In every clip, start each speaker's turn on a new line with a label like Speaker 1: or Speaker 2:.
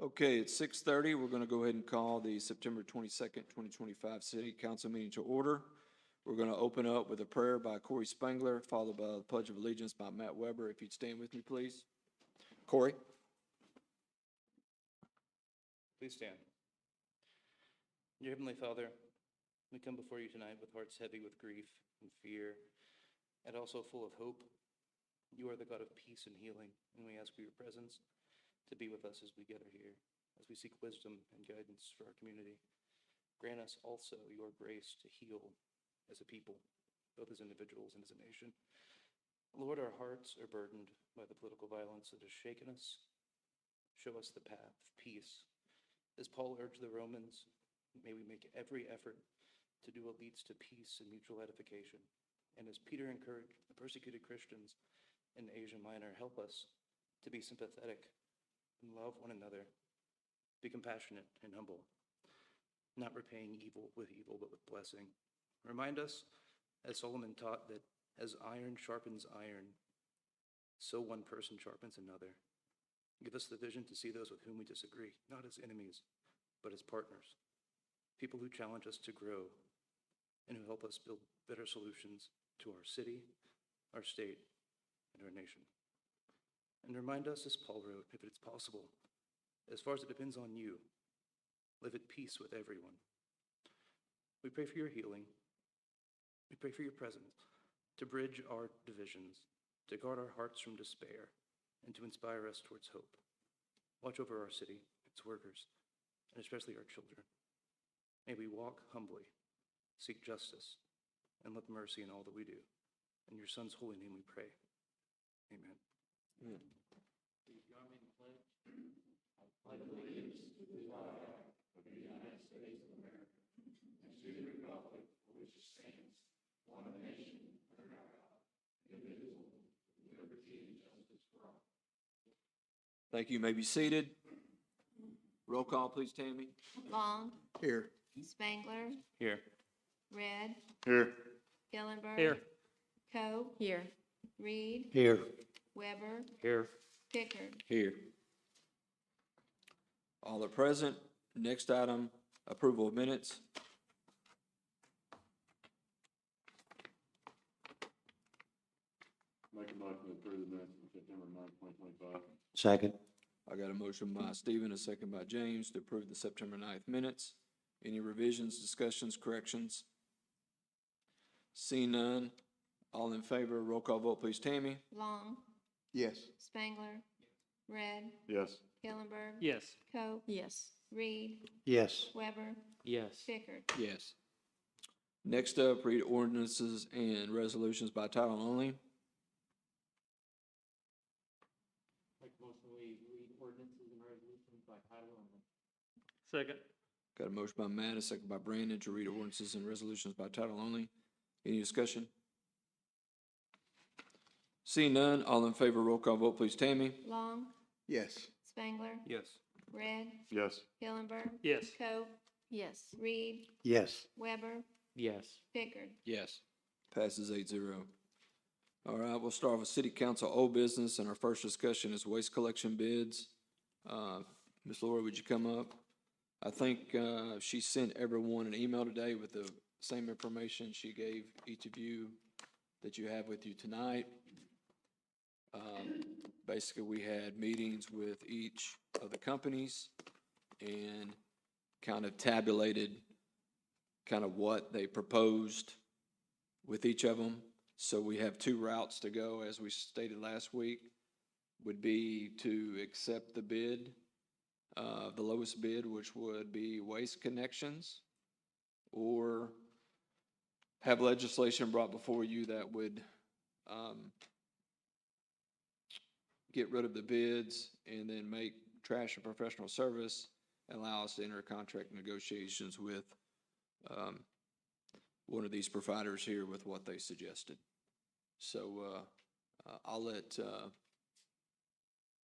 Speaker 1: Okay, it's 6:30. We're going to go ahead and call the September 22nd, 2025 City Council meeting to order. We're going to open up with a prayer by Corey Spangler, followed by the Pledge of Allegiance by Matt Weber. If you'd stand with me, please. Corey?
Speaker 2: Please stand. Dear Heavenly Father, we come before you tonight with hearts heavy with grief and fear, and also full of hope. You are the God of peace and healing, and we ask for your presence to be with us as we gather here, as we seek wisdom and guidance for our community. Grant us also your grace to heal as a people, both as individuals and as a nation. Lord, our hearts are burdened by the political violence that has shaken us. Show us the path of peace. As Paul urged the Romans, may we make every effort to do what leads to peace and mutual edification. And as Peter encouraged the persecuted Christians in Asia Minor, help us to be sympathetic and love one another, be compassionate and humble, not repaying evil with evil, but with blessing. Remind us, as Solomon taught, that as iron sharpens iron, so one person sharpens another. Give us the vision to see those with whom we disagree, not as enemies, but as partners, people who challenge us to grow and who help us build better solutions to our city, our state, and our nation. And remind us, as Paul wrote, if it's possible, as far as it depends on you, live at peace with everyone. We pray for your healing. We pray for your presence to bridge our divisions, to guard our hearts from despair, and to inspire us towards hope. Watch over our city, its workers, and especially our children. May we walk humbly, seek justice, and look mercy in all that we do. In your Son's holy name we pray. Amen.
Speaker 1: Amen.
Speaker 3: Please join me in the pledge. I pledge allegiance to the flag of the United States of America and to the republic for which it stands, one nation, under God, indivisible, with liberty and justice for all.
Speaker 1: Thank you. You may be seated. Roll call, please, Tammy.
Speaker 4: Long,
Speaker 1: Here.
Speaker 4: Spangler,
Speaker 2: Here.
Speaker 4: Red,
Speaker 2: Here.
Speaker 4: Hillenberg.
Speaker 2: Here.
Speaker 4: Coe. Here. Reed,
Speaker 1: Here.
Speaker 4: Weber,
Speaker 2: Here.
Speaker 4: Pickard.
Speaker 1: Here. All are present. Next item, approval of minutes.
Speaker 5: Make a motion to approve the minutes from September 9th, 2025.
Speaker 6: Second.
Speaker 1: I got a motion by Stephen, a second by James to approve the September 9th minutes. Any revisions, discussions, corrections? See none. All in favor, roll call vote, please, Tammy.
Speaker 4: Long,
Speaker 6: Yes.
Speaker 4: Spangler, Red,
Speaker 5: Yes.
Speaker 4: Hillenberg.
Speaker 2: Yes.
Speaker 4: Coe. Yes. Reed,
Speaker 6: Yes.
Speaker 4: Weber,
Speaker 2: Yes.
Speaker 4: Pickard.
Speaker 1: Yes. Next up, read ordinances and resolutions by title only.
Speaker 3: Make a motion we read ordinances and resolutions by title only.
Speaker 2: Second.
Speaker 1: Got a motion by Matt, a second by Brandon to read ordinances and resolutions by title only. Any discussion? See none, all in favor, roll call vote, please, Tammy.
Speaker 4: Long,
Speaker 6: Yes.
Speaker 4: Spangler,
Speaker 2: Yes.
Speaker 4: Red,
Speaker 5: Yes.
Speaker 4: Hillenberg.
Speaker 2: Yes.
Speaker 4: Coe. Yes. Reed,
Speaker 6: Yes.
Speaker 4: Weber,
Speaker 2: Yes.
Speaker 4: Pickard.
Speaker 1: Yes. Passes 8-0. All right, we'll start with city council old business, and our first discussion is waste collection bids. Ms. Laura, would you come up? I think, she sent everyone an email today with the same information she gave each of you that you have with you tonight. Basically, we had meetings with each of the companies and kind of tabulated kind of what they proposed with each of them. So we have two routes to go, as we stated last week, would be to accept the bid, the lowest bid, which would be Waste Connections, or have legislation brought before you that would get rid of the bids and then make trash a professional service and allow us to enter contract negotiations with one of these providers here with what they suggested. So I'll let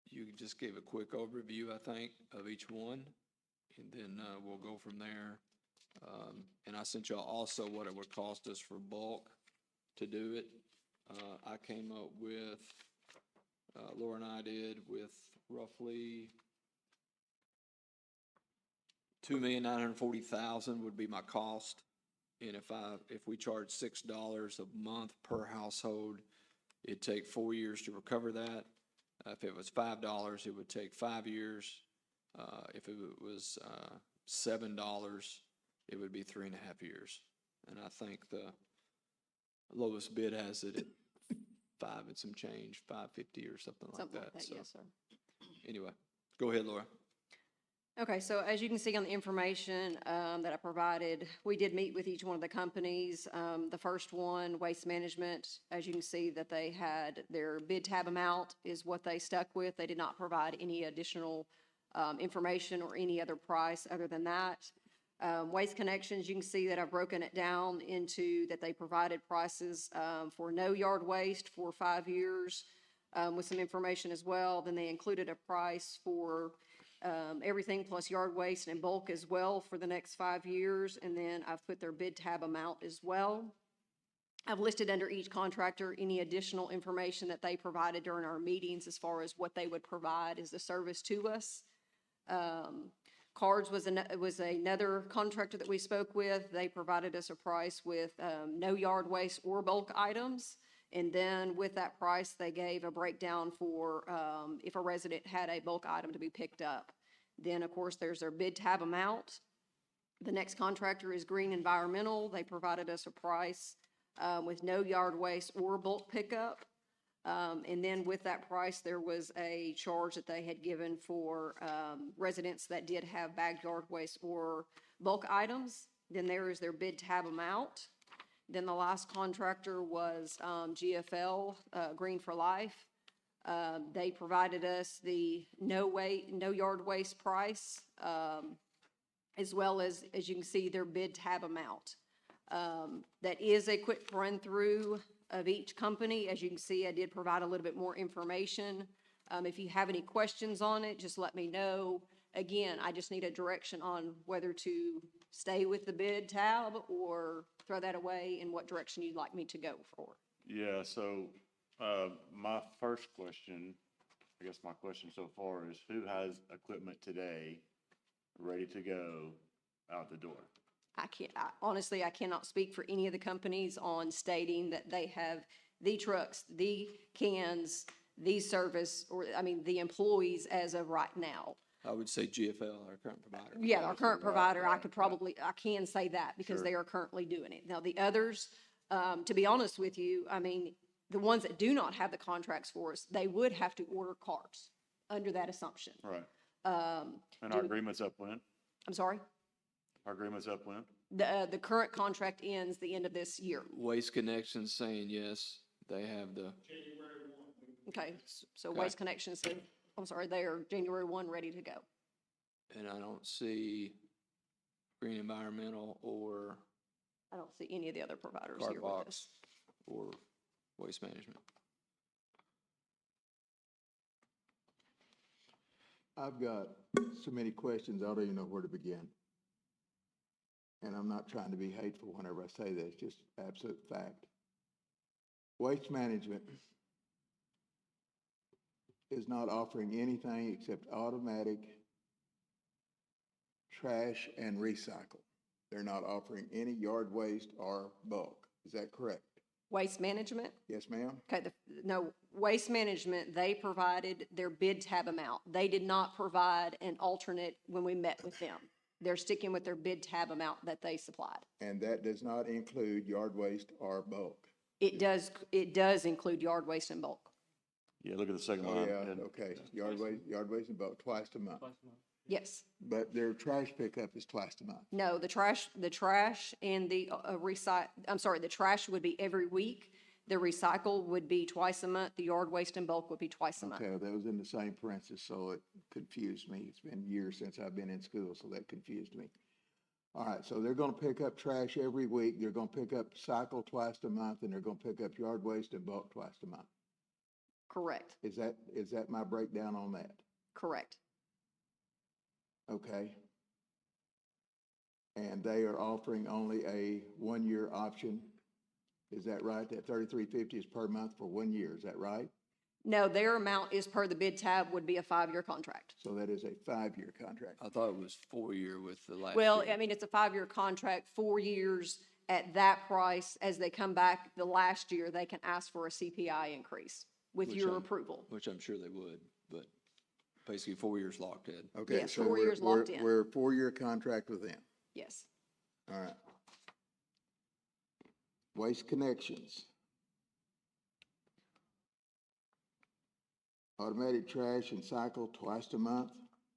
Speaker 1: you just give a quick overview, I think, of each one, and then we'll go from there. And I sent y'all also what it would cost us for bulk to do it. I came up with, Laura and I did, with roughly $2,940,000 would be my cost. And if we charge $6 a month per household, it'd take 4 years to recover that. If it was $5, it would take 5 years. If it was $7, it would be 3.5 years. And I think the lowest bid has it at 5 and some change, 550 or something like
Speaker 6: Something
Speaker 1: that.
Speaker 6: like that,
Speaker 1: So
Speaker 6: yes, sir.
Speaker 1: anyway, go ahead, Laura.
Speaker 6: Okay, so as you can see on the information that I provided, we did meet with each one of the companies. The first one, Waste Management, as you can see that they had their bid tab amount is what they stuck with. They did not provide any additional information or any other price other than that. Waste Connections, you can see that I've broken it down into that they provided prices for no yard waste for 5 years with some information as well. Then they included a price for everything plus yard waste and bulk as well for the next 5 years. And then I've put their bid tab amount as well. I've listed under each contractor any additional information that they provided during our meetings as far as what they would provide as a service to us. Cards was another contractor that we spoke with. They provided us a price with no yard waste or bulk items. And then with that price, they gave a breakdown for if a resident had a bulk item to be picked up. Then, of course, there's their bid tab amount. The next contractor is Green Environmental. They provided us a price with no yard waste or bulk pickup. And then with that price, there was a charge that they had given for residents that did have bagged yard waste or bulk items. Then there is their bid tab amount. Then the last contractor was GFL, Green for Life. They provided us the no yard waste price, as well as you can see, their bid tab amount. That is a quick run through of each company. As you can see, I did provide a little bit more information. If you have any questions on it, just let me know. Again, I just need a direction on whether to stay with the bid tab or throw that away and what direction you'd like me to go for.
Speaker 5: Yeah, so, my first question, I guess my question so far is who has equipment today ready to go out the door?
Speaker 6: Honestly, I cannot speak for any of the companies on stating that they have the trucks, the cans, the service, the employees as of right now.
Speaker 1: I would say GFL, our current provider.
Speaker 6: Yeah, our current provider, I
Speaker 5: right.
Speaker 6: can say that because
Speaker 5: Sure.
Speaker 6: they are currently doing it. Now, the others, to be honest with you, the ones that do not have the contracts for us, they would have to order carts under that assumption.
Speaker 5: Right. And our agreement's up when?
Speaker 6: I'm sorry?
Speaker 5: Our agreement's up when?
Speaker 6: The current contract ends the end of this year.
Speaker 1: Waste Connections saying yes, they have the,
Speaker 6: Okay, so
Speaker 1: Okay.
Speaker 6: Waste Connections said, I'm sorry, they are January 1 ready to go.
Speaker 1: and I don't see Green Environmental or
Speaker 6: I don't see any of the other providers here with
Speaker 1: Cardbox
Speaker 6: us.
Speaker 1: or Waste Management.
Speaker 7: I've got so many questions, I don't even know where to begin. And I'm not trying to be hateful whenever I say that, it's just absolute fact. Waste Management is not offering anything except automatic trash and recycle. They're not offering any yard waste or bulk. Is that correct?
Speaker 6: Waste Management?
Speaker 7: Yes, ma'am?
Speaker 6: Okay, no, Waste Management, they provided their bid tab amount. They did not provide an alternate when we met with them. They're sticking with their bid tab amount that they supplied.
Speaker 7: And that does not include yard waste or bulk.
Speaker 6: It does include yard waste and bulk.
Speaker 5: Yeah, look at the second
Speaker 7: Oh,
Speaker 5: line.
Speaker 7: yeah,
Speaker 5: and-
Speaker 7: okay. Yard waste and bulk twice a month.
Speaker 6: Yes.
Speaker 7: But their trash pickup is twice a month.
Speaker 6: No, the trash and the the trash would be every week. The recycle would be twice a month. The yard waste and bulk would be twice a month.
Speaker 7: Okay, that was in the same parentheses, so it confused me. It's been years since I've been in school, so that confused me. All right, so they're gonna pick up trash every week. They're gonna pick up cycle twice a month, and they're gonna pick up yard waste and bulk twice a month.
Speaker 6: Correct,
Speaker 7: Is that my breakdown on that?
Speaker 6: correct.
Speaker 7: Okay. And they are offering only a 1-year option. Is that right? That $33.50 is per month for 1 year, is that right?
Speaker 6: No, their amount is per the bid tab would be a 5-year contract.
Speaker 7: So that is a 5-year contract.
Speaker 1: I thought it was 4-year with the last
Speaker 6: Well,
Speaker 1: year.
Speaker 6: I mean, it's a 5-year contract, 4 years at that price. As they come back the last year, they can ask for a CPI increase with
Speaker 1: Which
Speaker 6: your
Speaker 1: I'm-
Speaker 6: approval.
Speaker 1: Which I'm sure they would, but basically 4 years locked in.
Speaker 7: Okay,
Speaker 6: Yes,
Speaker 7: so
Speaker 6: 4 years locked in.
Speaker 7: we're a 4-year contract with them.
Speaker 6: Yes.
Speaker 7: All right. Waste Connections. Automatic trash and cycle twice a month.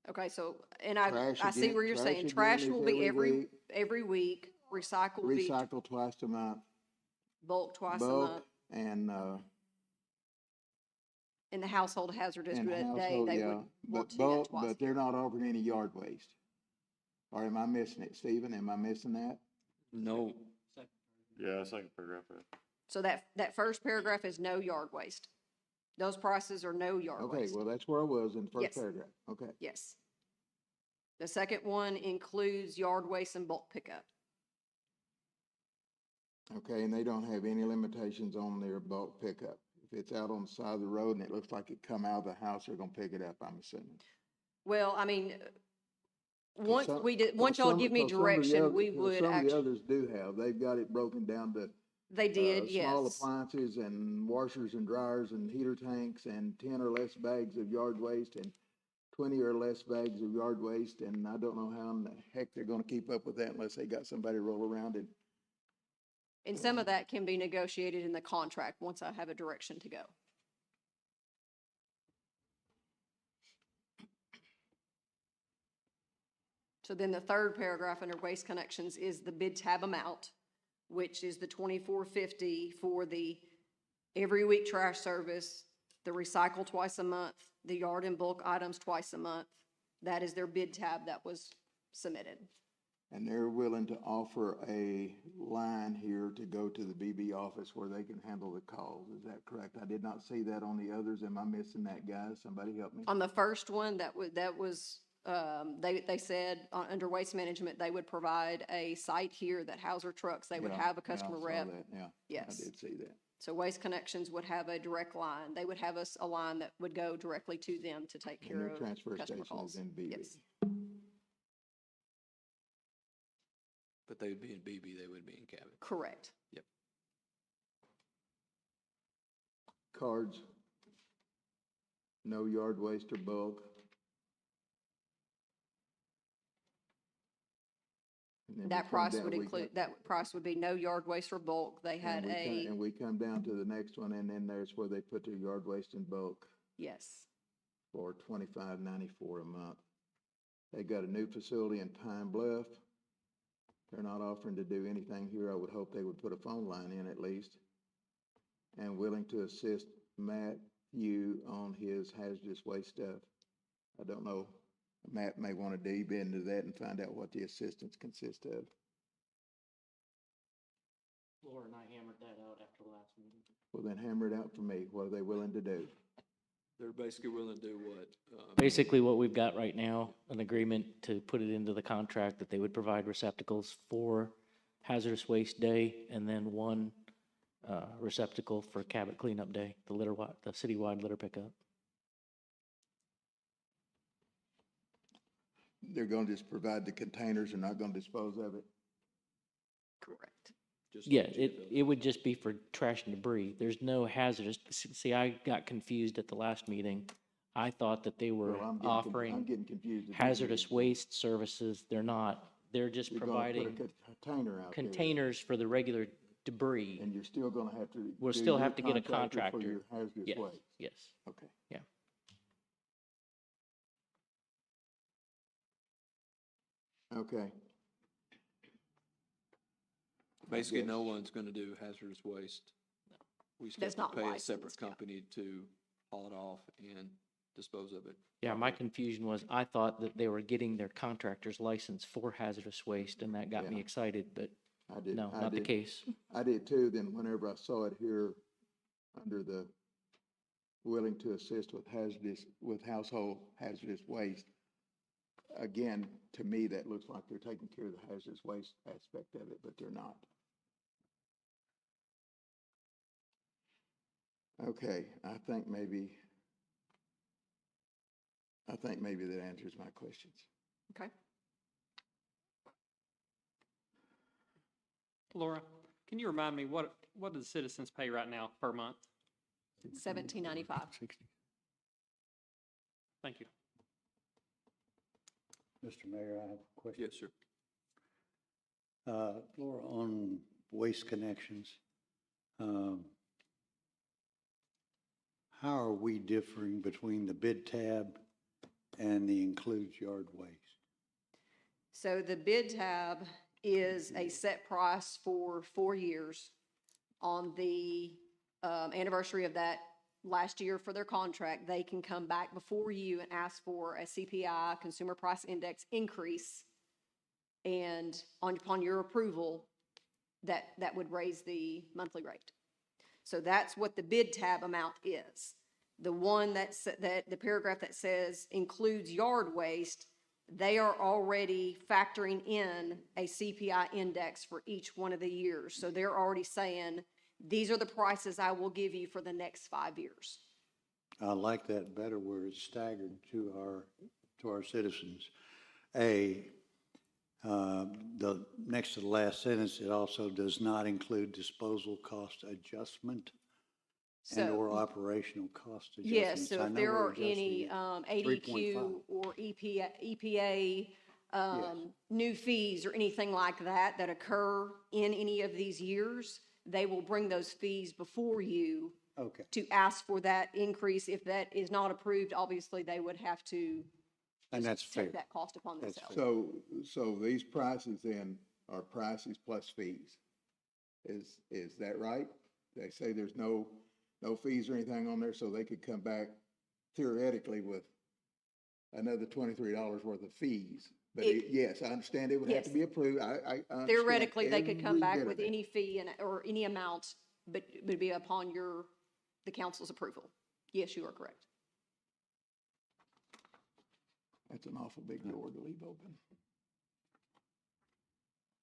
Speaker 6: Okay, so, and
Speaker 7: Trash
Speaker 6: I see
Speaker 7: again-
Speaker 6: where you're
Speaker 7: trash
Speaker 6: saying
Speaker 7: again
Speaker 6: trash
Speaker 7: is
Speaker 6: will be
Speaker 7: every week.
Speaker 6: every week, recycle will be
Speaker 7: Recycle twice a month.
Speaker 6: bulk twice a
Speaker 7: Bulk
Speaker 6: month.
Speaker 7: and,
Speaker 6: In the household hazardous
Speaker 7: and
Speaker 6: day,
Speaker 7: household,
Speaker 6: they
Speaker 7: yeah.
Speaker 6: would want
Speaker 7: But
Speaker 6: to do that
Speaker 7: bulk,
Speaker 6: twice.
Speaker 7: but they're not offering any yard waste. Or am I missing it, Stephen? Am I missing that?
Speaker 1: No,
Speaker 5: Yeah, second paragraph.
Speaker 6: So that first paragraph is no yard waste. Those prices are no yard
Speaker 7: Okay,
Speaker 6: waste.
Speaker 7: well, that's where I was in the
Speaker 6: Yes.
Speaker 7: first paragraph. Okay.
Speaker 6: Yes. The second one includes yard waste and bulk pickup.
Speaker 7: Okay, and they don't have any limitations on their bulk pickup. If it's out on the side of the road and it looks like it come out of the house, they're gonna pick it up, I'm assuming.
Speaker 6: Well, I mean,
Speaker 7: 'Cause
Speaker 6: once
Speaker 7: some-
Speaker 6: we did,
Speaker 7: 'cause
Speaker 6: once y'all
Speaker 7: some-
Speaker 6: give me
Speaker 7: 'cause some of the
Speaker 6: direction,
Speaker 7: other-
Speaker 6: we
Speaker 7: 'cause
Speaker 6: would
Speaker 7: Some of the
Speaker 6: actually,
Speaker 7: others do have, they've got it broken down to
Speaker 6: they did,
Speaker 7: small
Speaker 6: yes.
Speaker 7: appliances and washers and dryers and heater tanks and 10 or less bags of yard waste and 20 or less bags of yard waste, and I don't know how in the heck they're gonna keep up with that unless they got somebody roll around and,
Speaker 6: And some of that can be negotiated in the contract once I have a direction to go. So then the third paragraph under Waste Connections is the bid tab amount, which is the $24.50 for the every week trash service, the recycle twice a month, the yard and bulk items twice a month. That is their bid tab that was submitted.
Speaker 7: and they're willing to offer a line here to go to the BB office where they can handle the calls. Is that correct? I did not see that on the others. Am I missing that, guys? Somebody help me?
Speaker 6: On the first one, they said, under waste management, they would provide a site here that Hauser Trucks, they would
Speaker 7: Yeah,
Speaker 6: have a
Speaker 7: yeah, I
Speaker 6: customer
Speaker 7: saw
Speaker 6: rep.
Speaker 7: that, yeah. I
Speaker 6: Yes.
Speaker 7: did see that.
Speaker 6: So Waste Connections would have a direct line. They would have us a line that would go directly to them to take
Speaker 7: And
Speaker 6: care
Speaker 7: their
Speaker 6: of
Speaker 7: transfer
Speaker 6: customer
Speaker 7: station is
Speaker 6: calls.
Speaker 7: in BB.
Speaker 6: Yes.
Speaker 1: but they would be in BB, they would be in Cabot.
Speaker 6: Correct.
Speaker 7: Cards. No yard waste or bulk. And then we
Speaker 6: That
Speaker 7: come
Speaker 6: price
Speaker 7: down-
Speaker 6: would
Speaker 7: we
Speaker 6: include,
Speaker 7: come-
Speaker 6: that price would be no yard waste or bulk. They had
Speaker 7: And we come down to the next one, and then there's where they put their yard waste and bulk
Speaker 6: yes.
Speaker 7: for $25.94 a month. They got a new facility in Pine Bluff. They're not offering to do anything here. I would hope they would put a phone line in at least. And willing to assist Matthew on his hazardous waste stuff. I don't know, Matt may want to deep into that and find out what the assistance consists of.
Speaker 8: Laura and I hammered that out after the last meeting.
Speaker 7: Well, then hammer it out for me. What are they willing to do?
Speaker 1: They're basically willing to do what?
Speaker 8: Basically, what we've got right now, an agreement to put it into the contract that they would provide receptacles for hazardous waste day and then one receptacle for Cabot cleanup day, the the citywide litter pickup.
Speaker 7: They're gonna just provide the containers and not gonna dispose of it?
Speaker 6: Correct.
Speaker 1: just
Speaker 8: Yeah,
Speaker 1: like you
Speaker 8: it would just be for trash and debris. There's no hazardous, see, I got confused at the last meeting. I thought that they were
Speaker 7: Well, I'm
Speaker 8: offering
Speaker 7: getting confused. at this
Speaker 8: hazardous
Speaker 7: meeting.
Speaker 8: waste services. They're not. They're just
Speaker 7: You're gonna put a
Speaker 8: providing
Speaker 7: container out there.
Speaker 8: containers for the regular debris.
Speaker 7: And you're still gonna have to.
Speaker 8: We'll
Speaker 7: do
Speaker 8: still
Speaker 7: your
Speaker 8: have to get a
Speaker 7: For
Speaker 8: contractor.
Speaker 7: your hazardous
Speaker 8: Yes,
Speaker 7: waste.
Speaker 8: yes.
Speaker 7: Okay.
Speaker 8: Yeah.
Speaker 7: Okay.
Speaker 1: Basically,
Speaker 7: guess.
Speaker 1: no one's gonna do hazardous waste. We still
Speaker 6: That's
Speaker 1: have to
Speaker 6: not
Speaker 1: pay a separate
Speaker 6: licensed, yeah.
Speaker 1: company to haul it off and dispose of it.
Speaker 8: Yeah, my confusion was I thought that they were getting their contractor's license for hazardous waste and that got me
Speaker 7: Yeah.
Speaker 8: excited, but
Speaker 7: I did.
Speaker 8: no,
Speaker 7: I
Speaker 8: not the
Speaker 7: did-
Speaker 8: case.
Speaker 7: I did too. Then whenever I saw it here under the willing to assist with household hazardous waste, again, to me, that looks like they're taking care of the hazardous waste aspect of it, but they're not. Okay, I think maybe that answers my questions.
Speaker 6: Okay.
Speaker 9: Laura, can you remind me, what do the citizens pay right now per month?
Speaker 6: $17.95.
Speaker 9: Thank you.
Speaker 3: Mr. Mayor, I have a question.
Speaker 1: Yes, sir.
Speaker 3: Laura, on Waste Connections, how are we differing between the bid tab and the includes yard waste?
Speaker 6: So the bid tab is a set price for 4 years. On the anniversary of that last year for their contract, they can come back before you and ask for a CPI, Consumer Price Index increase. And upon your approval, that would raise the monthly rate. So that's what the bid tab amount is. The one that the paragraph that says includes yard waste, they are already factoring in a CPI index for each one of the years. So they're already saying, these are the prices I will give you for the next 5 years.
Speaker 3: I like that better where it's staggered to our citizens. The next to the last sentence, it also does not include disposal cost adjustment and or operational cost adjustments.
Speaker 6: Yes, so
Speaker 3: I
Speaker 6: if
Speaker 3: know
Speaker 6: there
Speaker 3: we're
Speaker 6: are any
Speaker 3: adjusting it.
Speaker 6: 80Q or EPA new fees or anything like that that occur in any of these years, they will bring those fees before you
Speaker 3: Okay,
Speaker 6: to ask for that increase. If that is not approved, obviously they would have to
Speaker 3: and that's fair.
Speaker 6: take that cost upon
Speaker 3: That's
Speaker 6: themselves.
Speaker 7: So these prices then are prices plus fees. Is that right? They say there's no fees or anything on there, so they could come back theoretically with another $23 worth of fees. But yes, I understand it would have to
Speaker 6: Yes.
Speaker 7: be approved. I understand
Speaker 6: Theoretically, they could come
Speaker 7: every
Speaker 6: back
Speaker 7: bit of
Speaker 6: with
Speaker 7: it.
Speaker 6: any fee or any amount, but would be upon the council's approval. Yes, you are correct.
Speaker 7: That's an awful big door to leave open.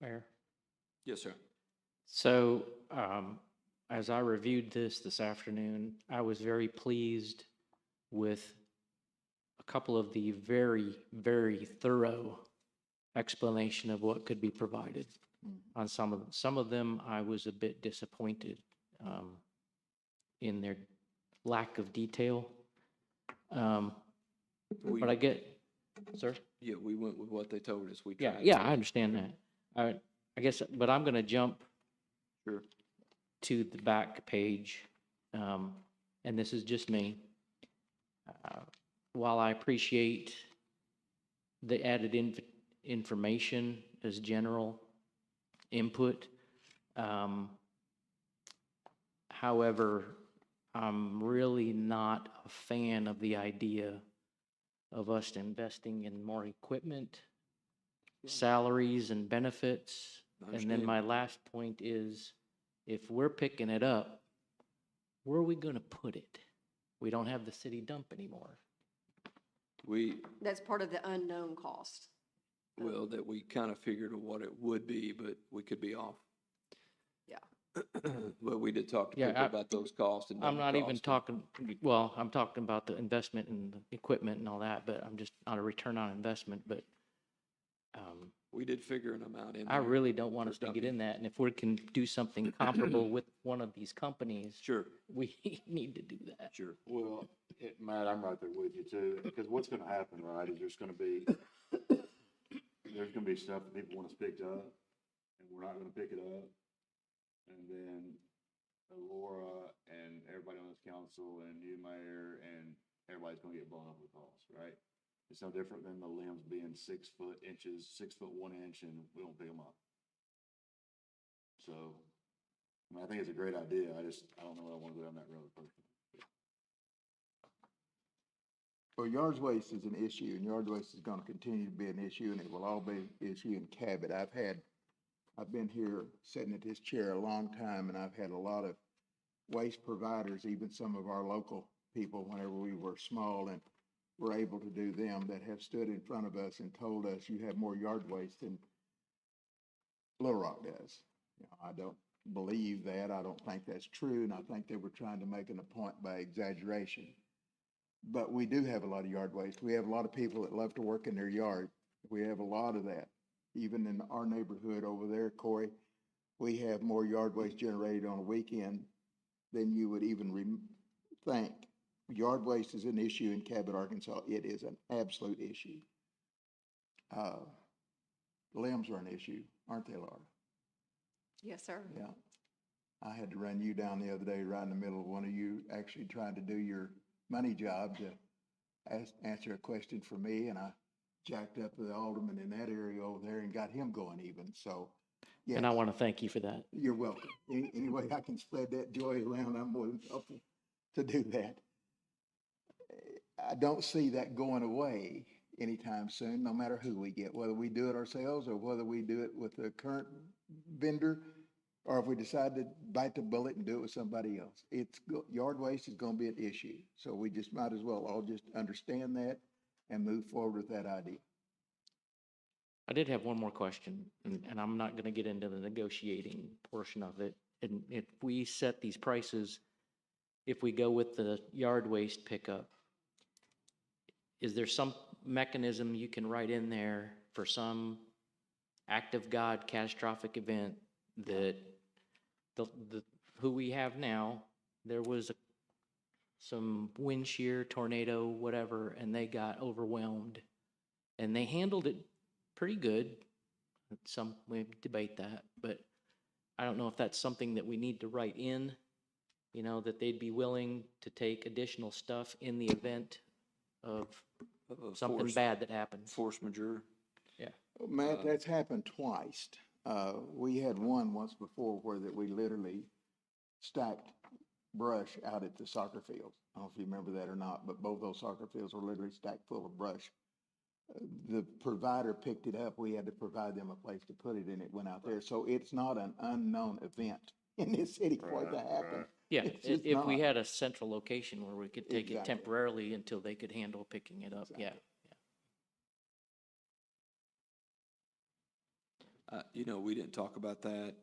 Speaker 8: Mayor?
Speaker 1: Yes, sir.
Speaker 8: So, as I reviewed this afternoon, I was very pleased with a couple of the very, very thorough explanation of what could be provided on some of them. Some of them, I was a bit disappointed in their lack of detail. But I get, sir?
Speaker 1: Yeah, we went with what they told us. We
Speaker 8: Yeah,
Speaker 1: tried.
Speaker 8: yeah, I understand that. I guess, but I'm gonna jump
Speaker 1: Sure.
Speaker 8: to the back page, and this is just me. While I appreciate the added information as general input, however, I'm really not a fan of the idea of us investing in more equipment, salaries and benefits. And then my last point is, if we're picking it up, where are we gonna put it? We don't have the city dump anymore.
Speaker 6: That's part of the unknown cost.
Speaker 1: Well, that we kind of figured what it would be, but we could be off.
Speaker 6: Yeah.
Speaker 1: But we did talk to
Speaker 8: Yeah,
Speaker 1: people about those costs and.
Speaker 8: I'm not
Speaker 1: double
Speaker 8: even
Speaker 1: costs.
Speaker 8: talking, well, I'm talking about the investment and the equipment and all that, but I'm just on a return on investment, but
Speaker 1: We did figure an amount in
Speaker 8: I
Speaker 1: there
Speaker 8: really don't want
Speaker 1: for
Speaker 8: us to get
Speaker 1: dumping.
Speaker 8: in that. And if we can do something comparable with one of these companies,
Speaker 1: Sure,
Speaker 8: we need to do that.
Speaker 1: sure.
Speaker 5: Well, Matt, I'm right there with you too, because what's gonna happen, right, is there's gonna be stuff that people want us picked up, and we're not gonna pick it up. And then Laura and everybody on this council and you, Mayor, and everybody's gonna get blown up with costs, right? It's no different than the limbs being 6 foot inches, 6 foot 1 inch, and we don't pick them up. So, I mean, I think it's a great idea, I don't know what I wanna go down that road personally.
Speaker 7: Well, yard waste is an issue, and yard waste is gonna continue to be an issue, and it will all be an issue in Cabot. I've been here sitting at this chair a long time, and I've had a lot of waste providers, even some of our local people, whenever we were small and were able to do them, that have stood in front of us and told us you have more yard waste than Little Rock does. You know, believe that. I don't think that's true, and I think they were trying to make a point by exaggeration. But we do have a lot of yard waste. We have a lot of people that love to work in their yard. We have a lot of that. Even in our neighborhood over there, Corey, we have more yard waste generated on a weekend than you would even think. Yard waste is an issue in Cabot, Arkansas. It is an absolute issue. Limbs are an issue, aren't they, Laura?
Speaker 6: Yes, sir.
Speaker 7: Yeah. I had to run you down the other day, right in the middle of one of you actually trying to do your money job to answer a question for me, and I jacked up the alderman in that area over there and got him going even, so.
Speaker 8: And I
Speaker 7: yes,
Speaker 8: want to thank you for that.
Speaker 7: you're welcome. Any way I can spread that joy around, I'm more than helpful to do that. I don't see that going away anytime soon, no matter who we get, whether we do it ourselves or whether we do it with the current vendor, or if we decide to bite the bullet and do it with somebody else. Yard waste is gonna be an issue, so we just might as well all just understand that and move forward with that idea.
Speaker 8: I did have one more question, and I'm not going to get into the negotiating portion of it. And if we set these prices, if we go with the yard waste pickup, is there some mechanism you can write in there for some act of God catastrophic event that who we have now, there was some wind shear, tornado, whatever, and they got overwhelmed, and they handled it pretty good. Some we debate that, but I don't know if that's something that we need to write in, you know, that they'd be willing to take additional stuff in the event of something bad that happens.
Speaker 1: Force majeure.
Speaker 8: Yeah.
Speaker 7: Matt, that's happened twice. We had one once before where that we literally stacked brush out at the soccer fields. I don't know if you remember that or not, but both those soccer fields were literally stacked full of brush. The provider picked it up. We had to provide them a place to put it, and it went out there. So it's not an unknown event in this city for it to happen.
Speaker 8: Yeah,
Speaker 7: It's just
Speaker 8: if we
Speaker 7: not.
Speaker 8: had a central location where we could take it
Speaker 7: Exactly.
Speaker 8: temporarily until they could handle picking it up, yeah.
Speaker 1: You know, we didn't talk about that.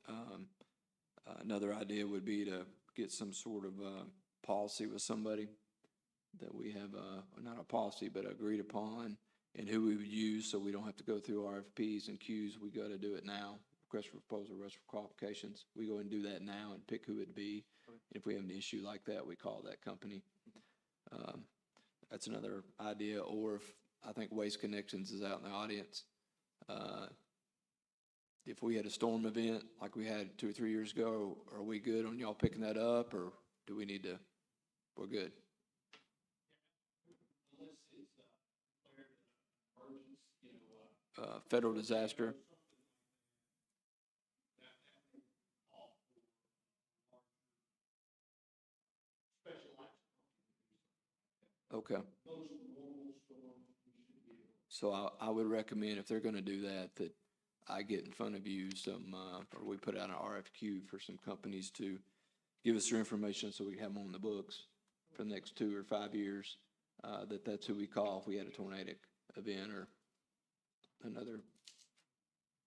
Speaker 1: Another idea would be to get some sort of policy with somebody that we have, not a policy, but agreed upon, and who we would use, so we don't have to go through RFPs and queues. We got to do it now. Request for proposal, request for qualifications. We go and do that now and pick who it'd be. If we have an issue like that, we call that company. That's another idea. Or if, I think Waste Connections is out in the audience. If we had a storm event like we had 2 or 3 years ago, are we good on y'all picking that up, or do we need to, we're good? Federal disaster. Okay. So I would recommend, if they're gonna do that, that I get in front of you some, or we put out an RFQ for some companies to give us their information so we can have them on the books for the next 2 or 5 years, that's who we call if we had a tornadic event or another,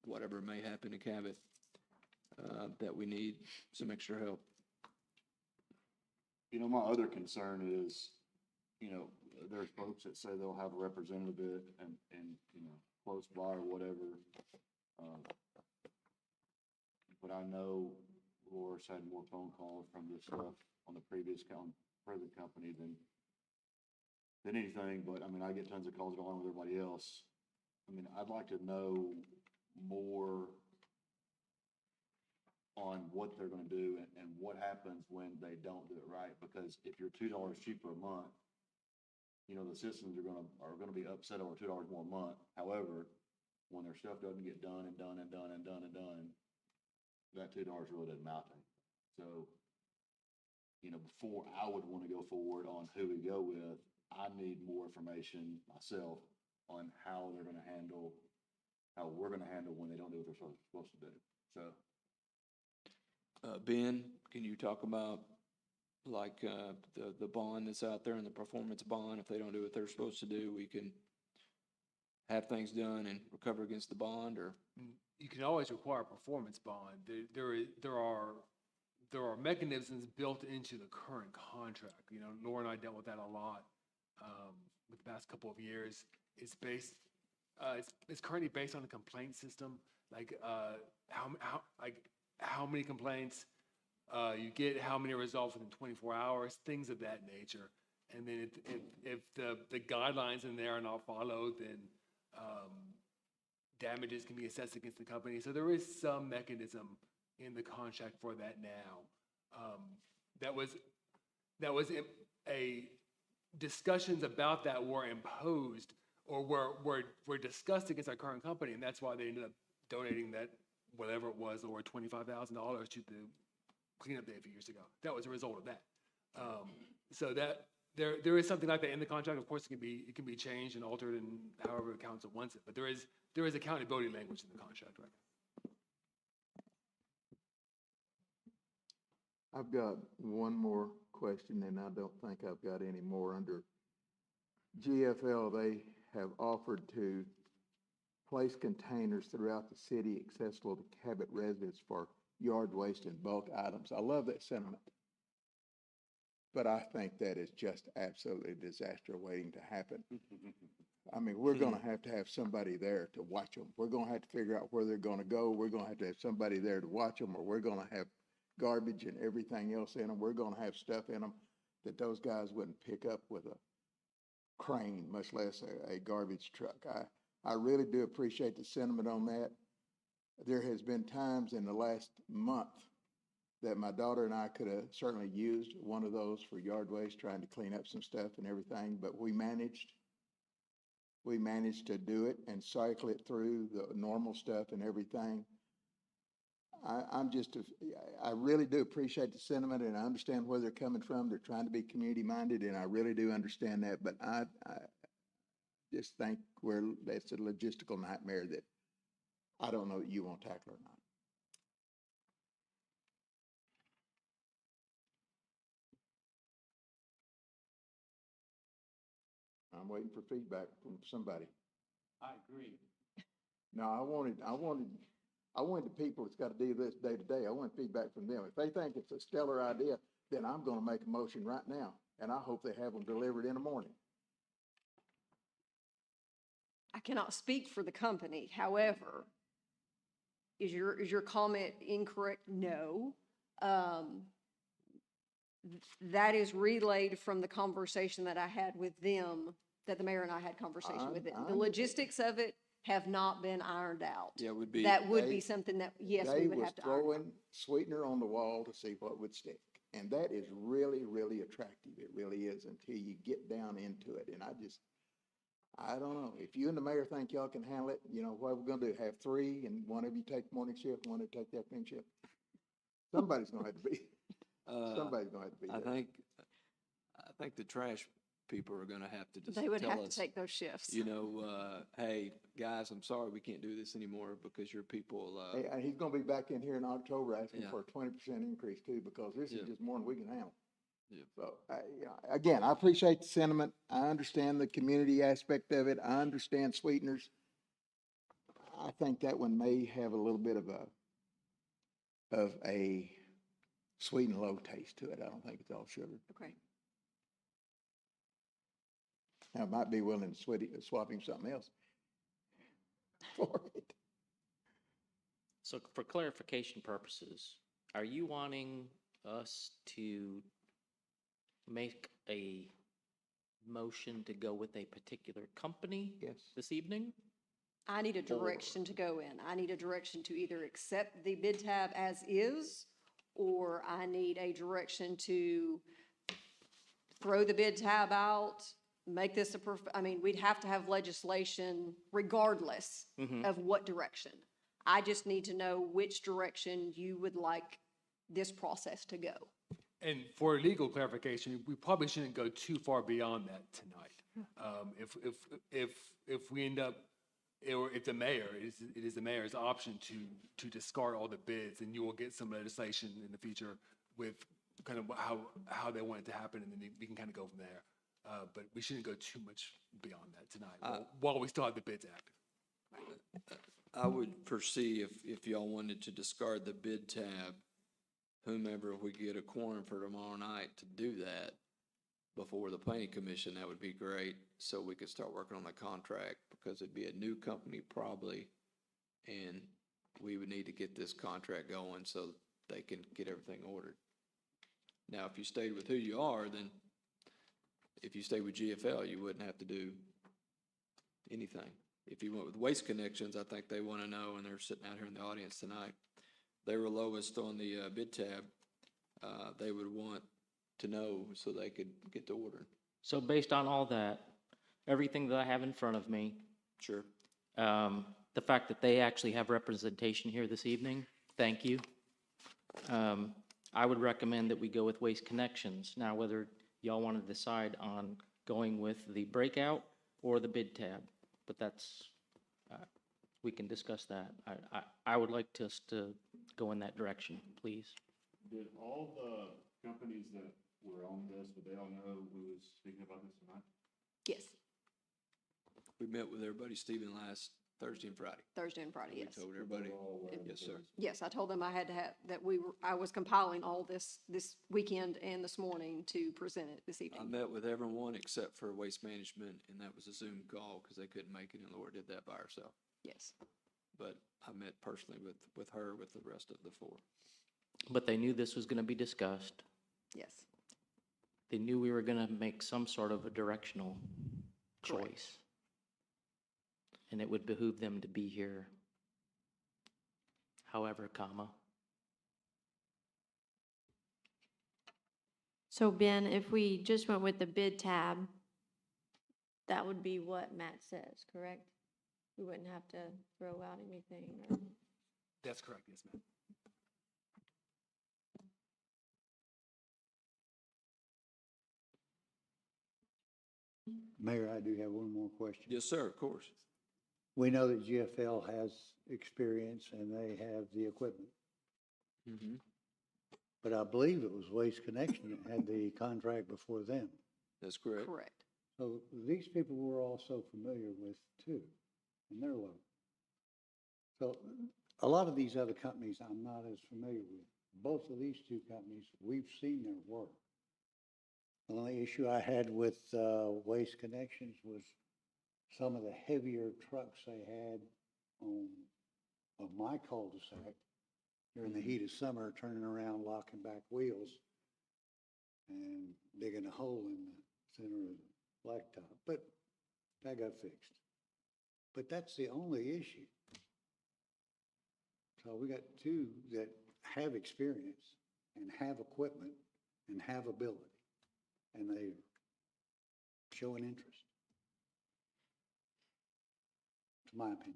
Speaker 1: whatever may happen in Cabot, that we need some extra help.
Speaker 5: You know, my other concern is, you know, there's folks that say they'll have a representative and, you know, close by or whatever. But I know Laura's had more phone calls from this stuff on the previous present company than anything, but I mean, I get tons of calls along with everybody else. I mean, I'd like to know more on what they're gonna do and what happens when they don't do it right, because if you're $2 cheaper a month, you know, the citizens are gonna be upset over $2 more a month. However, when their stuff doesn't get done, that $2 really doesn't amount to anything. So, you know, before I would wanna go forward on who we go with, I need more information myself on how we're gonna handle when they don't do what they're supposed to do. So,
Speaker 1: Ben, can you talk about like, the bond that's out there and the performance bond? If they don't do what they're supposed to do, we can have things done and recover against the bond, or?
Speaker 3: You can always require a performance bond. There are mechanisms built into the current contract. You know, Laura and I dealt with that a lot with the past couple of years. It's based, it's currently based on a complaint system, like how many complaints you get, how many are resolved within 24 hours, things of that nature. And then if the guidelines in there are not followed, then damages can be assessed against the company. So there is some mechanism in the contract for that now. That was a discussions about that were imposed or were discussed against our current company, and that's why they ended up donating that, whatever it was, over $25,000 to the cleanup day a few years ago. That was a result of that. So that there is something like that in the contract. Of course, it can be changed and altered and however the council wants it, but there is accountability language in the contract, right?
Speaker 7: I've got one more question, and I don't think I've got any more. Under GFL, they have offered to place containers throughout the city accessible to Cabot residents for yard waste and bulk items. I love that sentiment. But I think that is just absolutely a disaster waiting to happen. I mean, we're gonna have to have somebody there to watch them. We're gonna have to figure out where they're gonna go. We're gonna have to have somebody there to watch them, or we're gonna have garbage and everything else in them. We're gonna have stuff in them that those guys wouldn't pick up with a crane, much less a garbage truck. I really do appreciate the sentiment on that. There has been times in the last month that my daughter and I could have certainly used one of those for yard waste, trying to clean up some stuff and everything, but we managed to do it and cycle it through the normal stuff and everything. I really do appreciate the sentiment, and I understand where they're coming from. They're trying to be community minded, and I really do understand that, but I just think that's a logistical nightmare that I don't know that you want to tackle or not. I'm waiting for feedback from somebody.
Speaker 3: I agree.
Speaker 7: No, I wanted the people that's got to do this day to day. I want feedback from them. If they think it's a stellar idea, then I'm going to make a motion right now, and I hope they have them delivered in the morning.
Speaker 6: I cannot speak for the company. However, is your comment incorrect? No. That is relayed from the conversation that I had with them, that the mayor and I had conversation with them. The logistics of it have not been ironed out.
Speaker 1: Yeah, would be.
Speaker 6: That would be something that, yes, we would have to iron out.
Speaker 7: They was throwing sweetener on the wall to see what would stick. And that is really, really attractive. It really is, until you get down into it. And I don't know. If you and the mayor think y'all can handle it, you know, what are we gonna do? Have three, and one of you take morning shift, one of you take the afternoon shift? Somebody's gonna have to be. Somebody's gonna have to be there.
Speaker 1: I think the trash people are gonna have to just
Speaker 6: They would
Speaker 1: tell
Speaker 6: have to
Speaker 1: us,
Speaker 6: take those shifts.
Speaker 1: you know, hey, guys, I'm sorry, we can't do this anymore because your people,
Speaker 7: Hey, and he's gonna be back in here in October asking
Speaker 1: Yeah.
Speaker 7: for a 20% increase too, because this
Speaker 1: Yeah.
Speaker 7: is just more than we can handle.
Speaker 1: Yeah.
Speaker 7: So, again, I appreciate the sentiment. I understand the community aspect of it. I understand sweeteners. I think that one may have a little bit of a sweet and low taste to it. I don't think it's all sugar.
Speaker 6: Okay.
Speaker 7: I might be willing to swap him something else for it.
Speaker 8: So for clarification purposes, are you wanting us to make a motion to go with a particular company
Speaker 7: Yes.
Speaker 8: this evening?
Speaker 6: I need a direction to go in. I need a direction to either accept the bid tab as is, or I need a direction to throw the bid tab out, make this we'd have to have legislation regardless of what direction. I just need to know which direction you would like this process to go.
Speaker 3: And for legal clarification, we probably shouldn't go too far beyond that tonight. If we end up, or if the mayor, it is the mayor's option to discard all the bids, and you will get some legislation in the future with kind of how they want it to happen, and then we can kind of go from there. but we shouldn't go too much beyond that tonight while we still have the bids active.
Speaker 1: I would foresee if y'all wanted to discard the bid tab, whomever, if we get a quorum for tomorrow night to do that before the planning commission, that would be great, so we could start working on the contract, because it'd be a new company probably, and we would need to get this contract going so they can get everything ordered. Now, if you stayed with who you are, then if you stayed with GFL, you wouldn't have to do anything. If you went with Waste Connections, I think they want to know, and they're sitting out here in the audience tonight, they were lowest on the bid tab. They would want to know so they could get to order.
Speaker 8: So based on all that, everything that I have in front of me,
Speaker 1: Sure.
Speaker 8: the fact that they actually have representation here this evening, thank you. I would recommend that we go with Waste Connections. Now, whether y'all want to decide on going with the breakout or the bid tab, but that's, we can discuss that. I would like us to go in that direction, please.
Speaker 5: Did all the companies that were on this, would they all know who was speaking about this tonight?
Speaker 6: Yes,
Speaker 1: We met with everybody, Stephen, last Thursday and Friday.
Speaker 6: Thursday and Friday,
Speaker 1: We
Speaker 6: yes.
Speaker 1: told everybody, yes, sir.
Speaker 6: Yes, I told them I had to have, I was compiling all this weekend and this morning to present it this
Speaker 1: I
Speaker 6: evening.
Speaker 1: met with everyone except for Waste Management, and that was a Zoom call because they couldn't make it, and Laura did that by herself.
Speaker 6: Yes,
Speaker 1: But I met personally with her, with the rest of the four.
Speaker 8: But they knew this was going to be discussed.
Speaker 6: yes,
Speaker 8: They knew we were going to make some sort of a directional
Speaker 6: Correct.
Speaker 8: choice. And it would behoove them to be here. However, comma.
Speaker 4: So Ben, if we just went with the bid tab, that would be what Matt says, correct? We wouldn't have to throw out anything or.
Speaker 3: That's correct, yes, ma'am.
Speaker 10: Mayor, I do have one more question.
Speaker 1: Yes, sir, of course.
Speaker 10: We know that GFL has experience and they have the equipment,
Speaker 1: Mm-hmm.
Speaker 10: but I believe it was Waste Connection that had the contract before them.
Speaker 1: That's correct.
Speaker 6: correct.
Speaker 10: So these people we're also familiar with too, and they're local. So a lot of these other companies I'm not as familiar with. Both of these two companies, we've seen their work. The only issue I had with Waste Connections was some of the heavier trucks they had on my cul-de-sac during the heat of summer, turning around, locking back wheels and digging a hole in the center of the blacktop. But that got fixed. But that's the only issue. So we got two that have experience and have equipment and have ability, and they show an interest. To my opinion.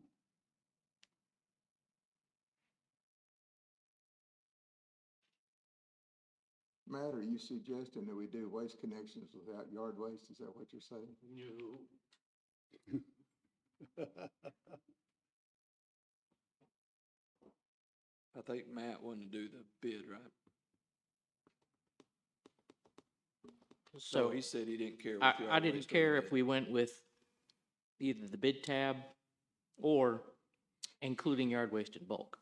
Speaker 7: Matt, are you suggesting that we do Waste Connections without yard waste? Is that what you're saying?
Speaker 3: No.
Speaker 1: I think Matt wanted to do the bid, right? So he said he didn't care. with
Speaker 8: I
Speaker 1: yard
Speaker 8: didn't
Speaker 1: waste or
Speaker 8: care
Speaker 1: the
Speaker 8: if
Speaker 1: bid.
Speaker 8: we went with either the bid tab or including yard waste in bulk.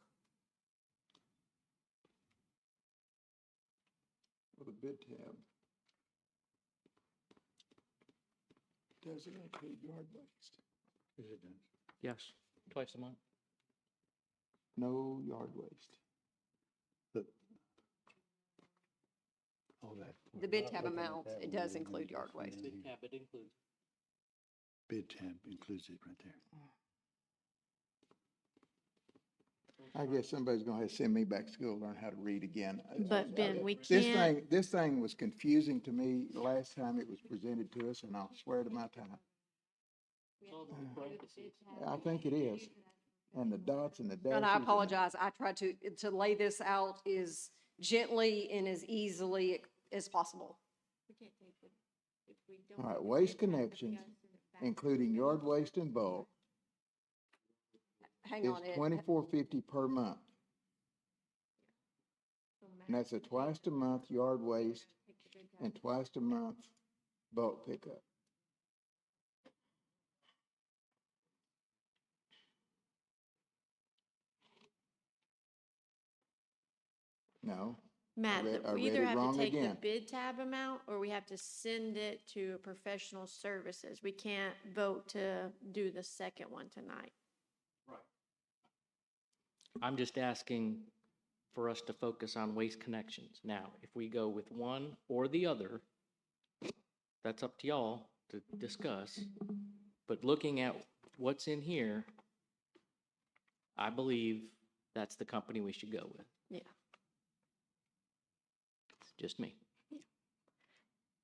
Speaker 7: Well, the bid tab doesn't include yard waste.
Speaker 10: Yes, it does.
Speaker 8: Yes, twice a month.
Speaker 7: No yard waste.
Speaker 10: But, all that.
Speaker 6: The bid tab amount, it does include yard waste.
Speaker 8: Bid tab, it includes.
Speaker 10: Bid tab includes it right there.
Speaker 7: I guess somebody's gonna have to send me back to school, to learn how to read again.
Speaker 4: But Ben, we
Speaker 7: This
Speaker 4: can't,
Speaker 7: this thing was confusing to me last time it was presented to us, and I'll swear to my time. I think it is. And the dots and the dashes.
Speaker 6: And I apologize, I tried to lay this out as gently and as easily as possible.
Speaker 7: All right, Waste Connections, including yard waste and bulk,
Speaker 6: Hang
Speaker 7: is
Speaker 6: on, Ed.
Speaker 7: $24.50 per month. And that's a twice a month yard waste and twice a month bulk pickup? No?
Speaker 4: Matt,
Speaker 7: read- I
Speaker 4: we
Speaker 7: read
Speaker 4: either
Speaker 7: it
Speaker 4: have
Speaker 7: wrong
Speaker 4: to take the
Speaker 7: again.
Speaker 4: bid tab amount or we have to send it to professional services. We can't vote to do the second one tonight.
Speaker 8: I'm just asking for us to focus on Waste Connections. Now, if we go with one or the other, that's up to y'all to discuss. But looking at what's in here, I believe that's the company we should go with.
Speaker 4: Yeah.
Speaker 8: It's just me.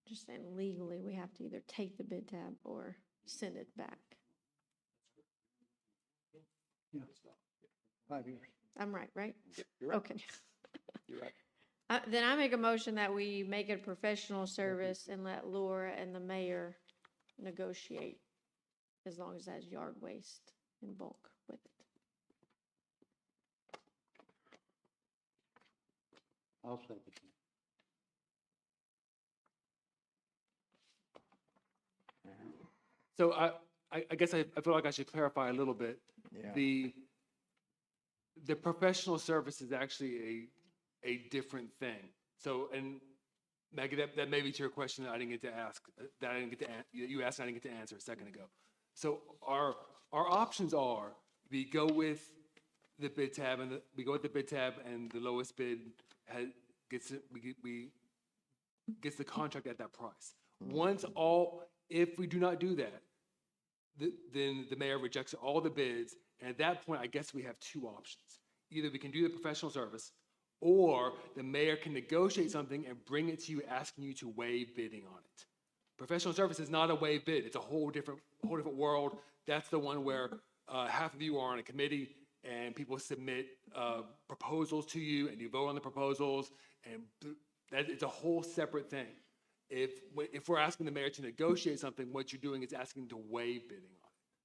Speaker 4: Just saying legally, we have to either take the bid tab or send it back.
Speaker 10: Yeah. 5 years.
Speaker 4: I'm right, right?
Speaker 1: You're right.
Speaker 4: Okay.
Speaker 1: You're right.
Speaker 4: Then I make a motion that we make it a professional service and let Laura and the mayor negotiate as long as that's yard waste in bulk with it.
Speaker 10: I'll second that.
Speaker 3: So I guess I feel like I should clarify a little bit.
Speaker 7: Yeah.
Speaker 3: The professional service is actually a different thing. So, and Maggie, that may be to your question that I didn't get to ask, that I didn't get to, you asked and I didn't get to answer a second ago. So our options are, we go with the bid tab and we go with the bid tab and the lowest bid gets the contract at that price. If we do not do that, then the mayor rejects all the bids, and at that point, I guess we have two options. Either we can do the professional service, or the mayor can negotiate something and bring it to you, asking you to waive bidding on it. Professional service is not a waive bid, it's a whole different world. That's the one where half of you are on a committee, and people submit proposals to you, and you vote on the proposals, and it's a whole separate thing. If we're asking the mayor to negotiate something, what you're doing is asking to waive bidding on it.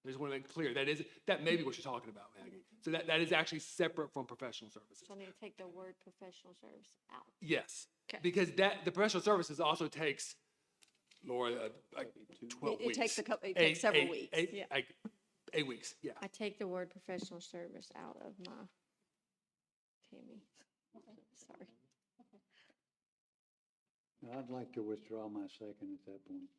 Speaker 3: I just want to make clear, that may be what you're talking about, Maggie. So that is actually separate from professional services.
Speaker 4: So I need to take the word professional service out.
Speaker 3: Yes,
Speaker 4: 'Kay.
Speaker 3: because the professional services also takes, Laura, like 12
Speaker 6: It
Speaker 3: weeks.
Speaker 6: takes it takes several weeks.
Speaker 4: Yeah.
Speaker 3: 8 weeks, yeah.
Speaker 4: I take the word professional service out of my Tammy. Sorry.
Speaker 10: I'd like to withdraw my second at that point.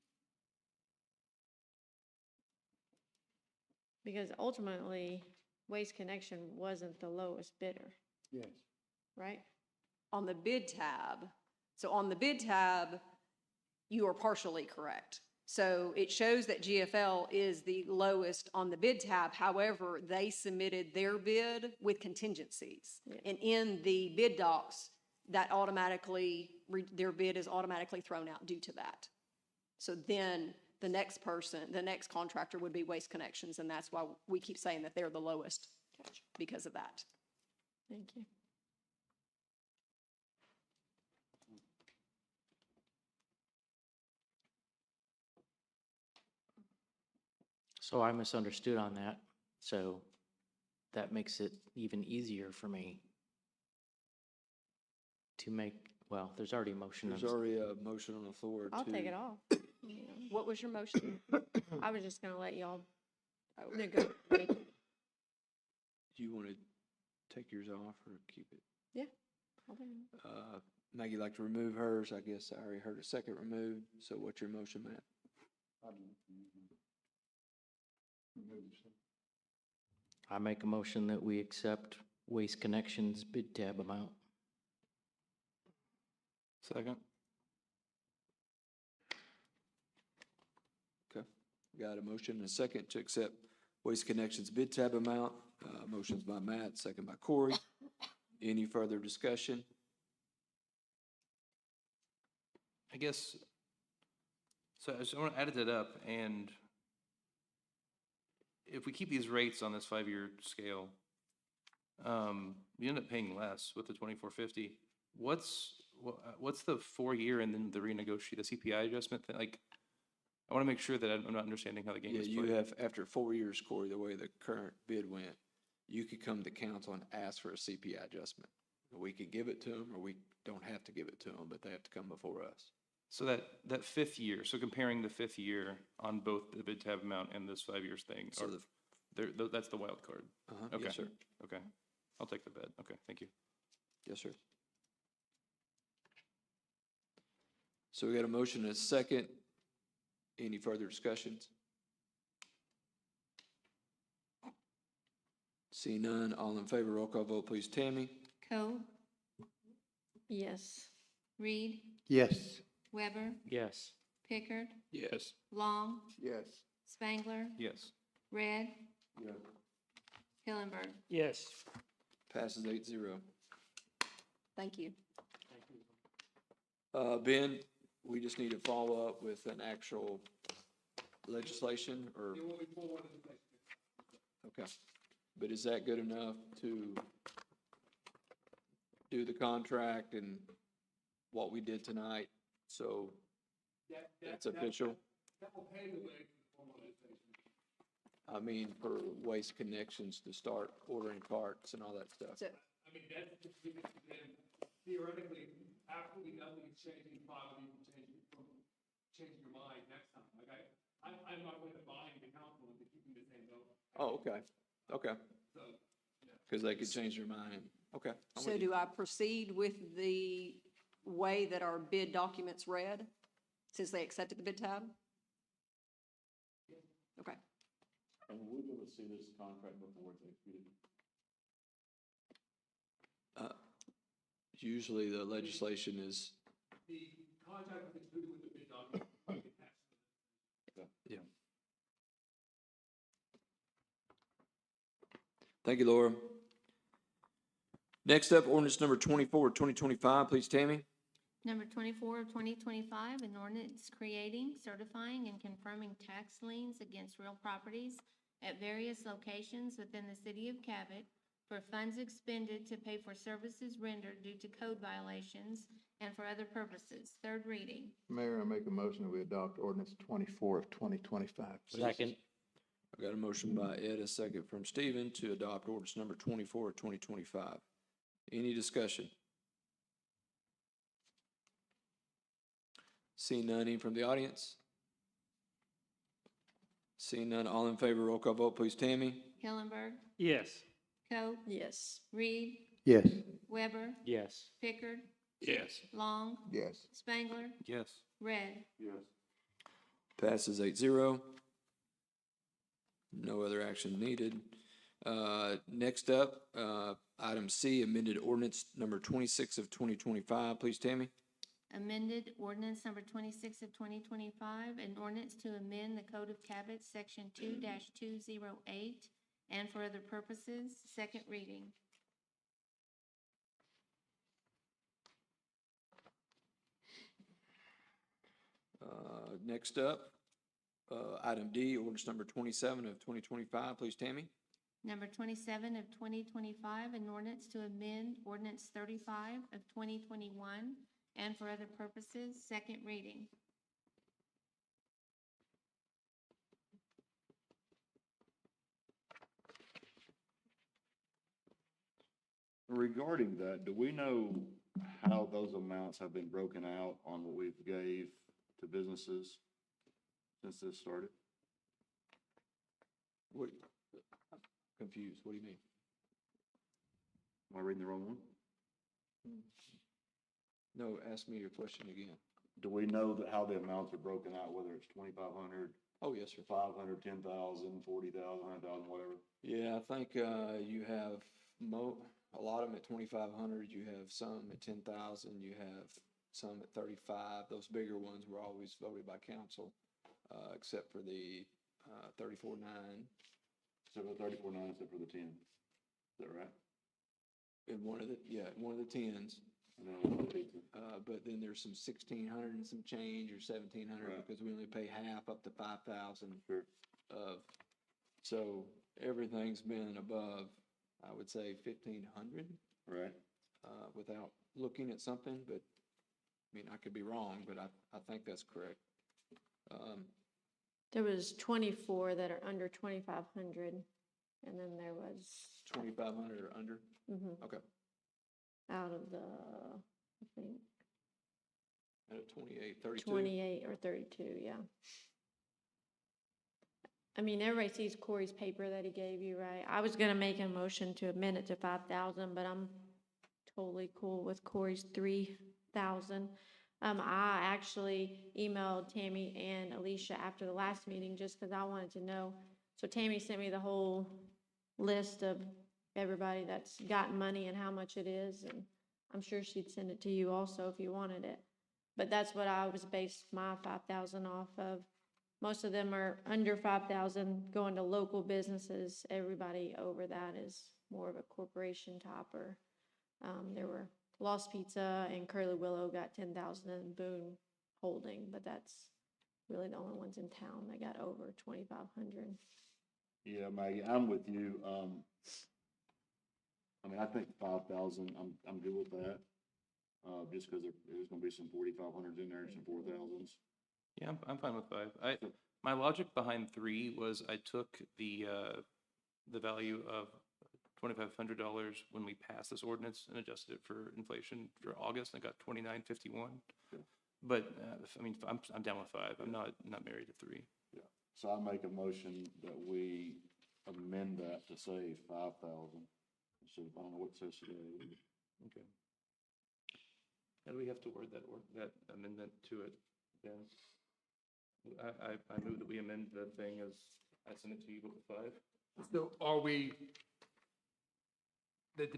Speaker 4: Because ultimately, Waste Connection wasn't the lowest bidder,
Speaker 10: Yes.
Speaker 4: right?
Speaker 6: On the bid tab, so on the bid tab, you are partially correct. So it shows that GFL is the lowest on the bid tab. However, they submitted their bid with contingencies.
Speaker 4: Yeah.
Speaker 6: And in the bid docs, that automatically, their bid is automatically thrown out due to that. So then the next contractor would be Waste Connections, and that's why we keep saying that they're the lowest because of that.
Speaker 4: Thank you.
Speaker 8: So I misunderstood on that, so that makes it even easier for me to make, well, there's already a motion.
Speaker 1: There's already a motion on the floor
Speaker 4: I'll
Speaker 1: to.
Speaker 4: take it off. You know,
Speaker 6: What was your motion?
Speaker 4: I was just gonna let y'all negotiate.
Speaker 1: Do you want to take yours off or keep it?
Speaker 4: I'll do it.
Speaker 1: Maggie like to remove hers. I guess I already heard a second removed. So what's your motion, Matt?
Speaker 8: I make a motion that we accept Waste Connections bid tab amount.
Speaker 1: Second. Okay, got a motion and a second to accept Waste Connections bid tab amount. Motion's by Matt, second by Corey. Any further discussion?
Speaker 2: I guess, so I just added it up, and if we keep these rates on this 5-year scale, we end up paying less with the 2450. What's the 4-year and then the renegotiate, the CPI adjustment thing? Like, I want to make sure that I'm not understanding how the game
Speaker 1: Yeah,
Speaker 2: is
Speaker 1: you
Speaker 2: played.
Speaker 1: have, after 4 years, Corey, the way the current bid went, you could come to council and ask for a CPI adjustment. We could give it to them, or we don't have to give it to them, but they have to come before us.
Speaker 3: So that fifth year, so comparing the fifth year on both the bid tab amount and this 5 years thing,
Speaker 1: So
Speaker 3: that's the wild card. Okay.
Speaker 1: Yes, sir.
Speaker 3: Okay, I'll take the bid. Okay, thank you.
Speaker 1: Yes, sir. So we got a motion and a second. Any further discussions? See none, all in favor, roll call vote, please. Tammy?
Speaker 11: Coe,
Speaker 4: Yes.
Speaker 11: Reed,
Speaker 10: Yes.
Speaker 11: Weber,
Speaker 8: Yes.
Speaker 11: Pickard,
Speaker 3: Yes.
Speaker 11: Long,
Speaker 7: Yes.
Speaker 11: Spangler,
Speaker 3: Yes.
Speaker 11: Red, Hillenberg.
Speaker 9: Yes.
Speaker 1: Passes 8-0.
Speaker 6: Thank you.
Speaker 1: Ben, we just need to follow up with an actual legislation or? Okay, but is that good enough to do the contract and what we did tonight? So it's official?
Speaker 12: That will pave the way for formalization.
Speaker 1: I mean, for Waste Connections to start ordering carts and all that stuff.
Speaker 6: So,
Speaker 12: I mean, that's, then theoretically, absolutely nothing is changing property from changing your mind next time. Like I'm not going to bind the council into keeping the same vote.
Speaker 1: Oh, okay, okay,
Speaker 12: So,
Speaker 1: because they could change their mind. Okay. I'm
Speaker 6: so
Speaker 1: with you.
Speaker 6: do I proceed with the way that our bid documents read, since they accepted the bid tab? Okay.
Speaker 5: And we're gonna see this contract before it's executed.
Speaker 1: Usually the legislation is,
Speaker 12: the contract was included with the bid document.
Speaker 1: yeah. Thank you, Laura. Next up, ordinance number 24, 2025, please, Tammy.
Speaker 11: Number 24 of 2025, an ordinance creating, certifying, and confirming tax liens against real properties at various locations within the city of Cabot for funds expended to pay for services rendered due to code violations and for other purposes. Third reading.
Speaker 7: Mayor, I make a motion that we adopt ordinance 24 of 2025.
Speaker 8: Second.
Speaker 1: I got a motion by Ed, a second from Stephen to adopt ordinance number 24 of 2025. Any discussion? Seeing none, any from the audience? Seeing none, all in favor, roll call vote, please. Tammy?
Speaker 11: Hillenberg,
Speaker 9: Yes.
Speaker 11: Coe,
Speaker 4: Yes.
Speaker 11: Reed,
Speaker 10: Yes.
Speaker 11: Weber,
Speaker 8: Yes.
Speaker 11: Pickard,
Speaker 3: Yes.
Speaker 11: Long,
Speaker 7: Yes.
Speaker 11: Spangler,
Speaker 3: Yes.
Speaker 11: Red.
Speaker 5: Yes.
Speaker 1: Passes 8-0. No other action needed. Next up, item C, amended ordinance number 26 of 2025. Please, Tammy.
Speaker 11: Amended ordinance number 26 of 2025, an ordinance to amend the Code of Cabot, section 2-208, and for other purposes. Second reading.
Speaker 1: Next up, item D, ordinance number 27 of 2025. Please, Tammy.
Speaker 11: Number 27 of 2025, an ordinance to amend ordinance 35 of 2021 and for other purposes. Second reading.
Speaker 5: Regarding that, do we know how those amounts have been broken out on what we've gave to businesses since this started?
Speaker 1: What, I'm confused. What do you mean?
Speaker 5: Am I reading the wrong one?
Speaker 1: No, ask me your question again.
Speaker 5: Do we know that how the amounts are broken out, whether it's 2,500,
Speaker 1: Oh, yes, sir.
Speaker 5: 500, 10,000, 40,000, 100,000, whatever?
Speaker 1: Yeah, I think, you have a lot of them at 2,500, you have some at 10,000, you have some at 35. Those bigger ones were always voted by council, except for the, 34.9.
Speaker 5: Except for the 34.9, except for the 10. Is that right?
Speaker 1: In one of the, one of the tens.
Speaker 5: And then one of the 18.
Speaker 1: But then there's some 1,600 and some change or 1,700
Speaker 5: Right.
Speaker 1: because we only pay half up to 5,000
Speaker 5: Sure.
Speaker 1: of, so everything's been above, I would say 1,500,
Speaker 5: Right.
Speaker 1: without looking at something, but, I mean, I could be wrong, but I think that's correct.
Speaker 4: There was 24 that are under 2,500, and then there was
Speaker 1: 2,500 or under? Okay.
Speaker 4: out of the, I think,
Speaker 1: At a 28, 32?
Speaker 4: 28 or 32, yeah. I mean, everybody sees Corey's paper that he gave you, right? I was gonna make a motion to amend it to 5,000, but I'm totally cool with Corey's 3,000. I actually emailed Tammy and Alicia after the last meeting just because I wanted to know. So Tammy sent me the whole list of everybody that's gotten money and how much it is, and I'm sure she'd send it to you also if you wanted it. But that's what I was based my 5,000 off of. Most of them are under 5,000 going to local businesses. Everybody over that is more of a corporation topper. There were Lost Pizza and Curly Willow got 10,000 and Boone Holding, but that's really the only ones in town that got over 2,500.
Speaker 5: Yeah, Maggie, I'm with you. I mean, I think 5,000, I'm good with that. Just because there's gonna be some 4,500s in there, some 4,000s.
Speaker 2: Yeah, I'm fine with 5. My logic behind 3 was I took the value of $2,500 when we passed this ordinance and adjusted it for inflation for August, and I got $2,951. But, I mean, I'm down with 5. I'm not married to 3.
Speaker 5: Yeah, so I make a motion that we amend that to say 5,000. So I don't know what it says today.
Speaker 2: Okay. How do we have to word that amendment to it then? I move that we amend the thing as I sent it to you, but with 5.
Speaker 12: So are we, that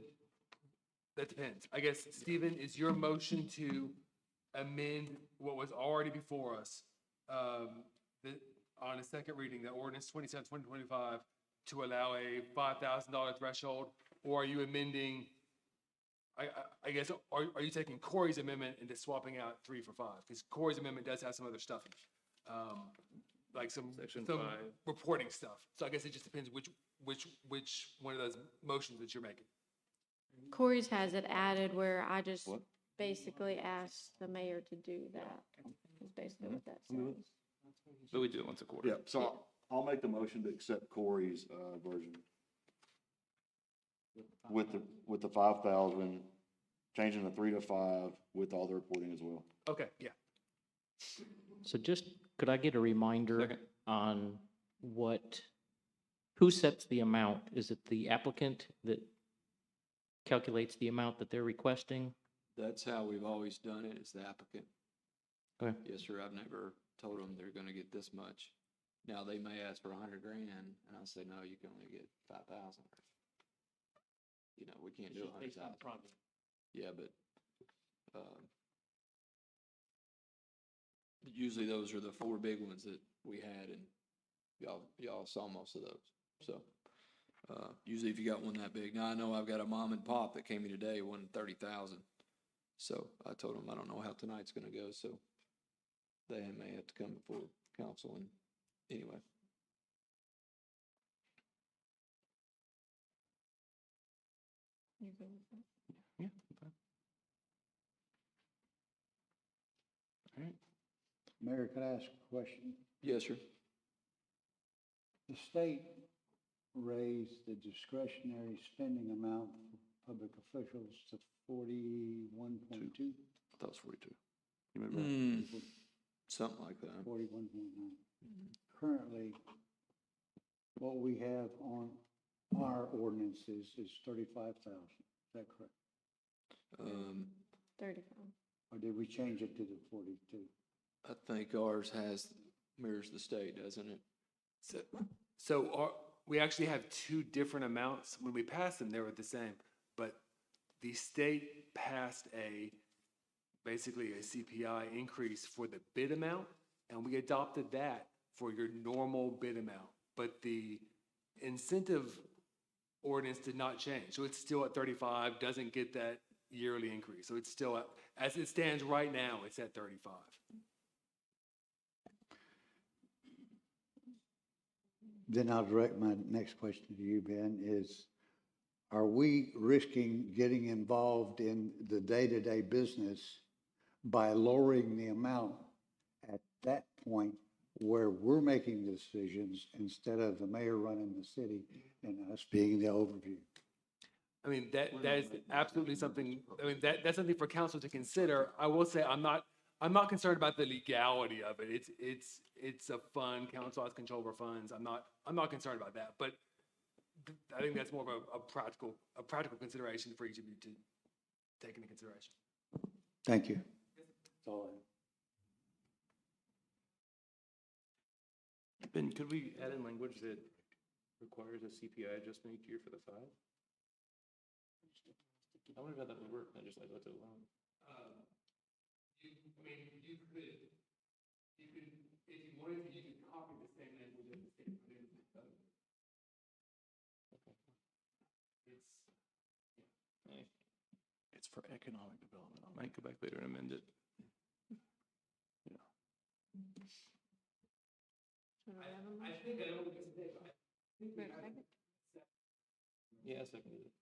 Speaker 12: depends. I guess, Stephen, is your motion to amend what was already before us, on a second reading, the ordinance 27, 2025, to allow a $5,000 threshold? Or are you amending, I guess, are you taking Corey's amendment and just swapping out 3 for 5? Because Corey's amendment does have some other stuff in it. Like some
Speaker 2: Section
Speaker 12: some
Speaker 2: 5.
Speaker 12: reporting stuff. So I guess it just depends which one of those motions that you're making.
Speaker 4: Corey's has it added where I just
Speaker 5: What?
Speaker 4: basically asked the mayor to do that. Is basically what that says.
Speaker 2: But we do it once a quarter.
Speaker 5: Yeah, so I'll make the motion to accept Corey's, version. With the 5,000, changing the 3 to 5 with all the reporting as well.
Speaker 12: Okay, yeah.
Speaker 8: So just, could I get a reminder
Speaker 2: Second.
Speaker 8: on who sets the amount? Is it the applicant that calculates the amount that they're requesting?
Speaker 1: That's how we've always done it, is the applicant.
Speaker 8: Okay.
Speaker 1: Yes, sir, I've never told them they're gonna get this much. Now, they may ask for 100 grand, and I'll say, no, you can only get 5,000. You know, we can't do 100,000. Yeah, but, usually those are the 4 big ones that we had, and y'all saw most of those. So, usually if you got one that big, now I know I've got a mom and pop that came to me today, wanted 30,000. So I told them, I don't know how tonight's gonna go, so they may have to come before council, and anyway.
Speaker 4: You good with that?
Speaker 2: Yeah, I'm fine. All right.
Speaker 10: Mayor, could I ask a question?
Speaker 1: Yes, sir.
Speaker 10: The state raised the discretionary spending amount for public officials to 41.2,
Speaker 5: I thought it was 42. You remember?
Speaker 1: Something like that.
Speaker 10: 41.9. Currently, what we have on our ordinances is 35,000. Is that correct?
Speaker 4: 35.
Speaker 10: Or did we change it to the 42?
Speaker 1: I think ours mirrors the state, doesn't it?
Speaker 12: So we actually have 2 different amounts. When we passed them, they were the same. But the state passed basically a CPI increase for the bid amount, and we adopted that for your normal bid amount. But the incentive ordinance did not change. So it's still at 35, doesn't get that yearly increase. So it's still, as it stands right now, it's at 35.
Speaker 10: Then I'll direct my next question to you, Ben, is are we risking getting involved in the day-to-day business by lowering the amount at that point where we're making decisions instead of the mayor running the city and us being the overview?
Speaker 12: I mean, that is absolutely something, I mean, that's something for council to consider. I will say, I'm not I'm not concerned about the legality of it. It's a fund, council has control over funds. I'm not concerned about that, but I think that's more of a practical consideration for each of you to take into consideration.
Speaker 10: Thank you. That's all I have.
Speaker 2: Ben, could we add in language that requires a CPI adjustment each year for the five? I wonder how that would work, I just like, let it alone.
Speaker 12: You could, if you wanted to, you could copy the same language of the state.
Speaker 2: It's for economic development. I might go back later and amend it.
Speaker 12: I think I know what you're saying, but I think we have.
Speaker 2: Yeah, seconded it.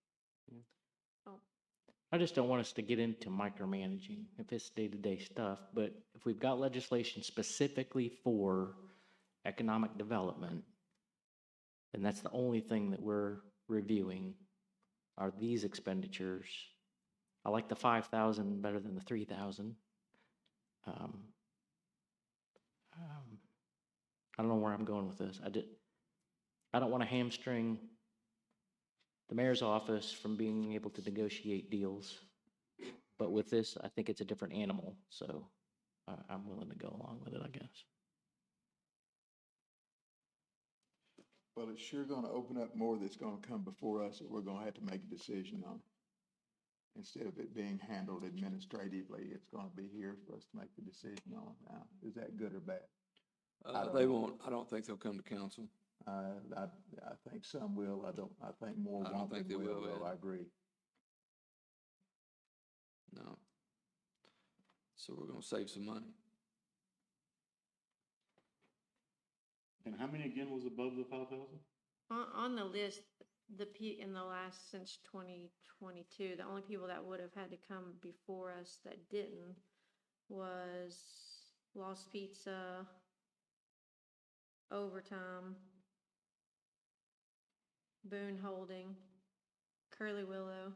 Speaker 8: I just don't want us to get into micromanaging if it's day-to-day stuff, but if we've got legislation specifically for economic development, and that's the only thing that we're reviewing, are these expenditures. I like the 5,000 better than the 3,000. I don't know where I'm going with this. I don't want to hamstring the mayor's office from being able to negotiate deals. But with this, I think it's a different animal, so I'm willing to go along with it, I guess.
Speaker 7: Well, it's sure gonna open up more that's gonna come before us that we're gonna have to make a decision on. Instead of it being handled administratively, it's gonna be here for us to make the decision on. Now, is that good or bad?
Speaker 1: They won't, I don't think they'll come to council.
Speaker 7: I think some will, I think more
Speaker 1: I don't
Speaker 7: won't
Speaker 1: think
Speaker 7: than
Speaker 1: they will,
Speaker 7: will,
Speaker 1: Ed.
Speaker 7: I agree.
Speaker 1: No. So we're gonna save some money.
Speaker 5: And how many again was above the 5,000?
Speaker 4: On the list, in the last, since 2022, the only people that would have had to come before us that didn't was Lost Pizza, Overtime, Boone Holding, Curly Willow,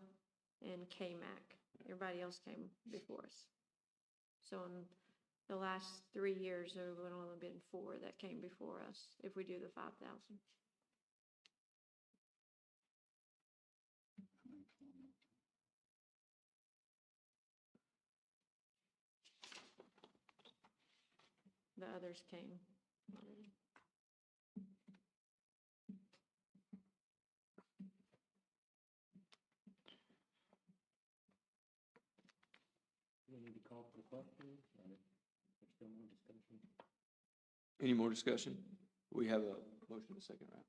Speaker 4: and K-Mac. Everybody else came before us. So in the last 3 years, there would only been 4 that came before us, if we do the 5,000. The others came already.
Speaker 2: Do we need to call for the question, or there's still more discussion?
Speaker 1: Any more discussion? We have a motion to second, right?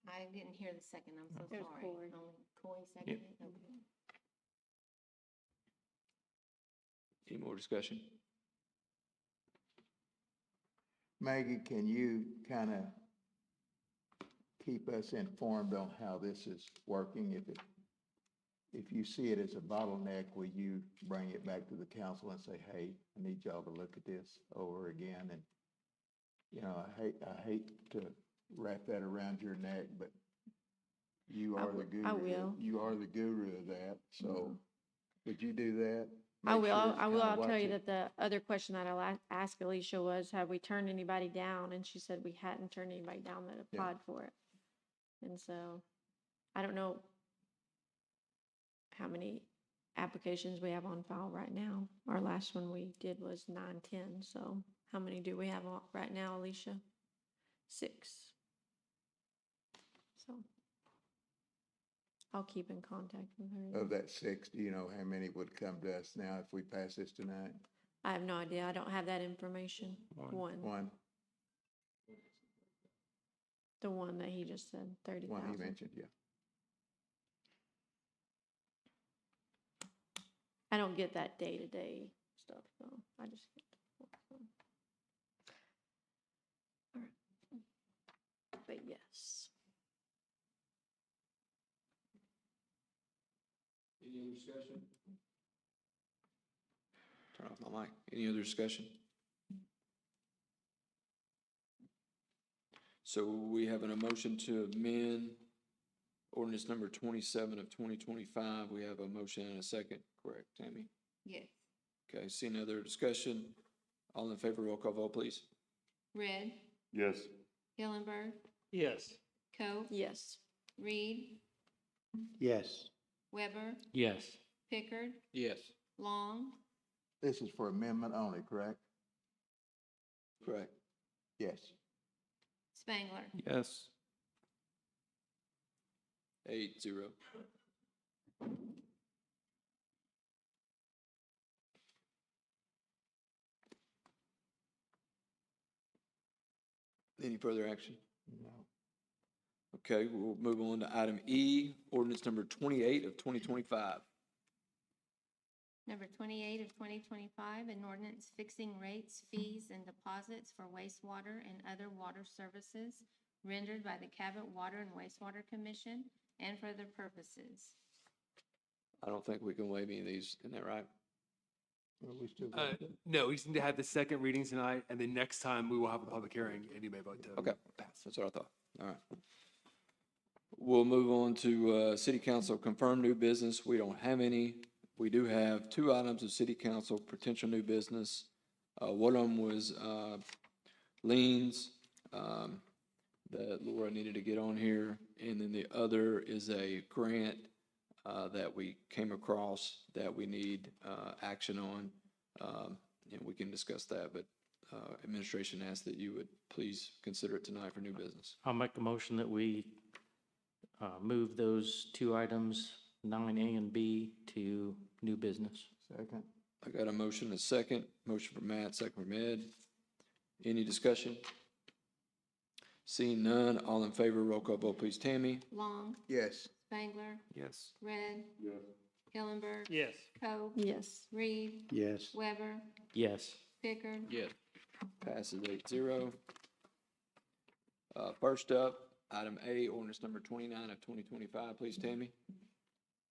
Speaker 11: I didn't hear the second, I'm so
Speaker 4: It was
Speaker 11: sorry.
Speaker 4: Cory.
Speaker 11: Only Cory seconded, okay.
Speaker 1: Any more discussion?
Speaker 7: Maggie, can you kind of keep us informed on how this is working? If you see it as a bottleneck, will you bring it back to the council and say, hey, I need y'all to look at this over again? And, you know, I hate to wrap that around your neck, but you are the guru.
Speaker 4: I will.
Speaker 7: You are the guru of that, so would you do that?
Speaker 4: I
Speaker 7: Make
Speaker 4: will,
Speaker 7: sure it's
Speaker 4: I'll
Speaker 7: kinda
Speaker 4: tell you
Speaker 7: watch it.
Speaker 4: that the other question that I asked Alicia was, have we turned anybody down? And she said we hadn't turned anybody down that
Speaker 7: Yeah.
Speaker 4: applied for it. And so, I don't know how many applications we have on file right now. Our last one we did was 910, so how many do we have right now, Alicia? 6. So, I'll keep in contact with her.
Speaker 7: Of that 6, do you know how many would come to us now if we pass this tonight?
Speaker 4: I have no idea. I don't have that information. One.
Speaker 7: One
Speaker 4: The one that he just said, 30,000.
Speaker 7: he mentioned, yeah.
Speaker 4: I don't get that day-to-day stuff, so I just get. So. All right. But yes.
Speaker 1: Any other discussion? Turn off my mic. Any other discussion? So we have a motion to amend ordinance number 27 of 2025. We have a motion and a second, correct, Tammy?
Speaker 11: Yes.
Speaker 1: Okay, seeing no other discussion, all in favor, roll call vote, please.
Speaker 11: Red,
Speaker 5: Yes.
Speaker 11: Hillenberg,
Speaker 9: Yes.
Speaker 11: Coe,
Speaker 4: Yes.
Speaker 11: Reed,
Speaker 10: Yes.
Speaker 11: Weber,
Speaker 8: Yes.
Speaker 11: Pickard,
Speaker 1: Yes.
Speaker 11: Long,
Speaker 7: This is for amendment only, correct?
Speaker 1: Correct.
Speaker 7: Yes.
Speaker 11: Spangler.
Speaker 9: Yes.
Speaker 1: 8-0. Any further action?
Speaker 7: No.
Speaker 1: Okay, we'll move on to item E, ordinance number 28 of 2025.
Speaker 11: Number 28 of 2025, an ordinance fixing rates, fees, and deposits for wastewater and other water services rendered by the Cabot Water and Wastewater Commission and for other purposes.
Speaker 1: I don't think we can waive any of these, isn't that right?
Speaker 7: Well, we still got to-
Speaker 12: No, we just need to have the second reading tonight, and then next time we will have a public hearing, and you may vote to
Speaker 1: Okay,
Speaker 12: pass.
Speaker 1: that's what I thought. All right. We'll move on to city council confirmed new business. We don't have any. We do have two items of city council potential new business. One of them was liens that Laura needed to get on here. And then the other is a grant that we came across that we need action on. And we can discuss that, but administration asked that you would please consider it tonight for new business.
Speaker 8: I'll make a motion that we move those two items, 9A and B, to new business.
Speaker 7: Second.
Speaker 1: I got a motion, a second. Motion for Matt, second for Ed. Any discussion? Seeing none, all in favor, roll call vote, please. Tammy?
Speaker 11: Long,
Speaker 7: Yes.
Speaker 11: Spangler,
Speaker 9: Yes.
Speaker 11: Red,
Speaker 5: Yes.
Speaker 11: Hillenberg,
Speaker 9: Yes.
Speaker 11: Coe,
Speaker 4: Yes.
Speaker 11: Reed,
Speaker 10: Yes.
Speaker 11: Weber,
Speaker 8: Yes.
Speaker 11: Pickard,
Speaker 1: Yes. Passes 8-0. First up, item A, ordinance number 29 of 2025. Please, Tammy.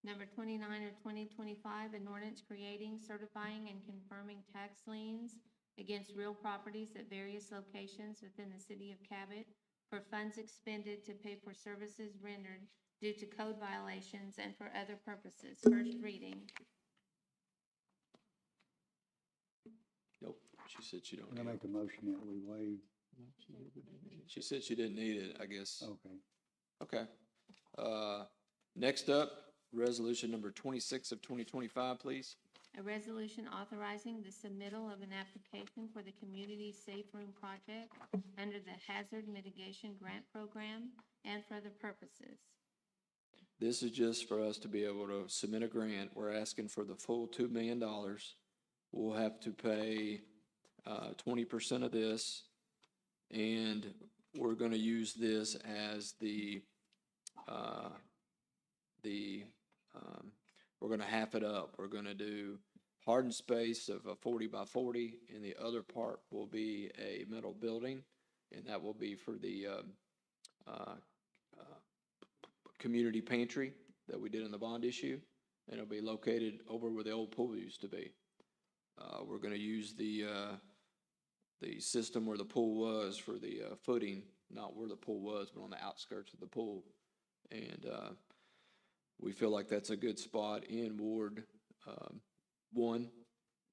Speaker 11: Number 29 of 2025, an ordinance creating, certifying, and confirming tax liens against real properties at various locations within the city of Cabot for funds expended to pay for services rendered due to code violations and for other purposes. First reading.
Speaker 1: Nope, she said she don't
Speaker 10: I
Speaker 1: need
Speaker 10: make
Speaker 1: it.
Speaker 10: a motion that we waive.
Speaker 1: She said she didn't need it, I guess.
Speaker 10: Okay.
Speaker 1: Okay. Next up, resolution number 26 of 2025, please.
Speaker 11: A resolution authorizing the submittal of an application for the Community Safe Room Project under the Hazard Mitigation Grant Program and for other purposes.
Speaker 1: This is just for us to be able to submit a grant. We're asking for the full $2 million. We'll have to pay 20% of this, and we're going to use this as we're going to half it up. We're going to do hardened space of a 40 by 40, and the other part will be a metal building, and that will be for the community pantry that we did in the bond issue, and it'll be located over where the old pool used to be. We're going to use the system where the pool was for the footing, not where the pool was, but on the outskirts of the pool. And we feel like that's a good spot in Ward 1,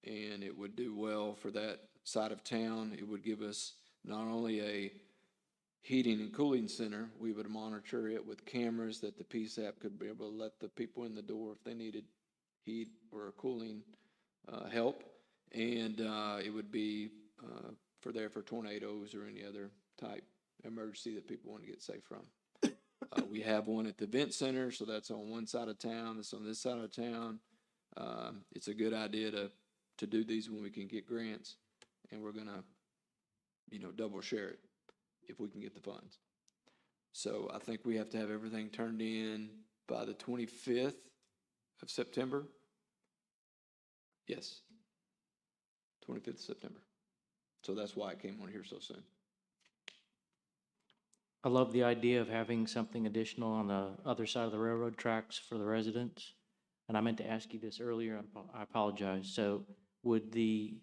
Speaker 1: and it would do well for that side of town. It would give us not only a heating and cooling center, we would monitor it with cameras that the PSAP could be able to let the people in the door if they needed heat or cooling help. And it would be for tornadoes or any other type emergency that people want to get safe from. We have one at the event center, so that's on one side of town, that's on this side of town. It's a good idea to do these when we can get grants, and we're gonna, double share it if we can get the funds. So I think we have to have everything turned in by the 25th of September. Yes, 25th of September. So that's why it came on here so soon.
Speaker 8: I love the idea of having something additional on the other side of the railroad tracks for the residents. And I meant to ask you this earlier, I apologize. So would the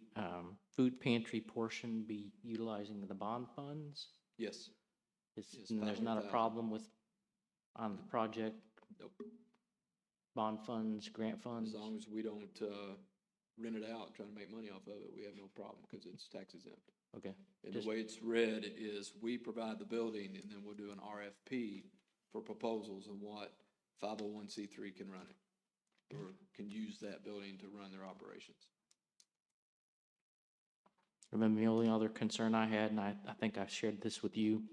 Speaker 8: food pantry portion be utilizing the bond funds?
Speaker 1: Yes.
Speaker 8: Is- And there's not a
Speaker 1: 500,000.
Speaker 8: problem with, on the project,
Speaker 1: Nope.
Speaker 8: bond funds, grant funds?
Speaker 1: As long as we don't rent it out, trying to make money off of it, we have no problem because it's tax exempt.
Speaker 8: Okay.
Speaker 1: And the
Speaker 8: Just-
Speaker 1: way it's read is we provide the building and then we'll do an RFP for proposals on what 501c3 can run it or can use that building to run their operations.
Speaker 8: Remember, the only other concern I had, and I think I shared this with you,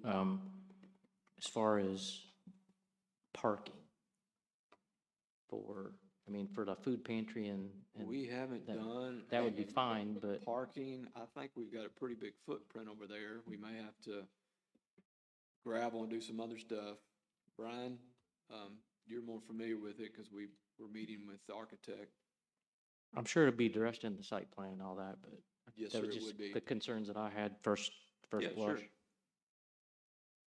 Speaker 8: as far as parking for, I mean, for the food pantry and
Speaker 1: We haven't
Speaker 8: that-
Speaker 1: done.
Speaker 8: that would be fine, but
Speaker 1: Parking, I think we've got a pretty big footprint over there. We may have to gravel and do some other stuff. Brian, you're more familiar with it because we were meeting with the architect.
Speaker 8: I'm sure it'd be addressed in the site plan and all that, but
Speaker 1: Yes,
Speaker 8: that
Speaker 1: sir,
Speaker 8: was
Speaker 1: it
Speaker 8: just
Speaker 1: would be.
Speaker 8: the concerns that I had first
Speaker 1: Yeah,
Speaker 8: blush.
Speaker 1: sure.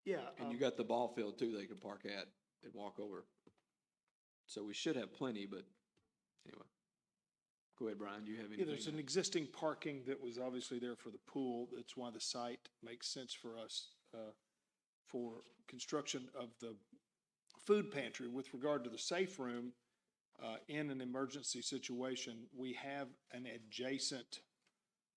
Speaker 10: Yeah.
Speaker 1: And you got the ball field too they can park at and walk over. So we should have plenty, but anyway. Go ahead, Brian, do you have
Speaker 3: Yeah,
Speaker 1: anything?
Speaker 3: there's an existing parking that was obviously there for the pool. That's why the site makes sense for us for construction of the food pantry. With regard to the safe room, in an emergency situation, we have an adjacent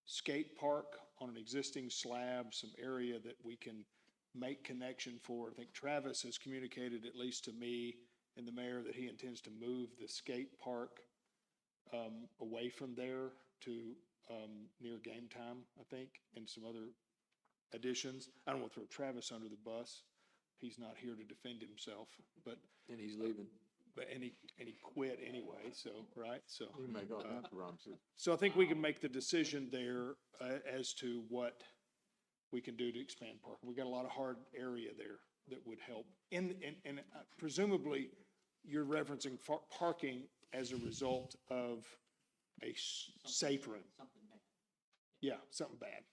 Speaker 3: skate park on an existing slab, some area that we can make connection for. I think Travis has communicated, at least to me and the mayor, that he intends to move the skate park away from there to near game time, I think, and some other additions. I don't want to throw Travis under the bus. He's not here to defend himself, but,
Speaker 1: And he's leaving.
Speaker 3: and he quit anyway, so, right? So.
Speaker 7: We make all kinds of promises.
Speaker 3: So I think we can make the decision there as to what we can do to expand parking. We got a lot of hard area there that would help. And presumably, you're referencing parking as a result of a safe room. Yeah, something bad.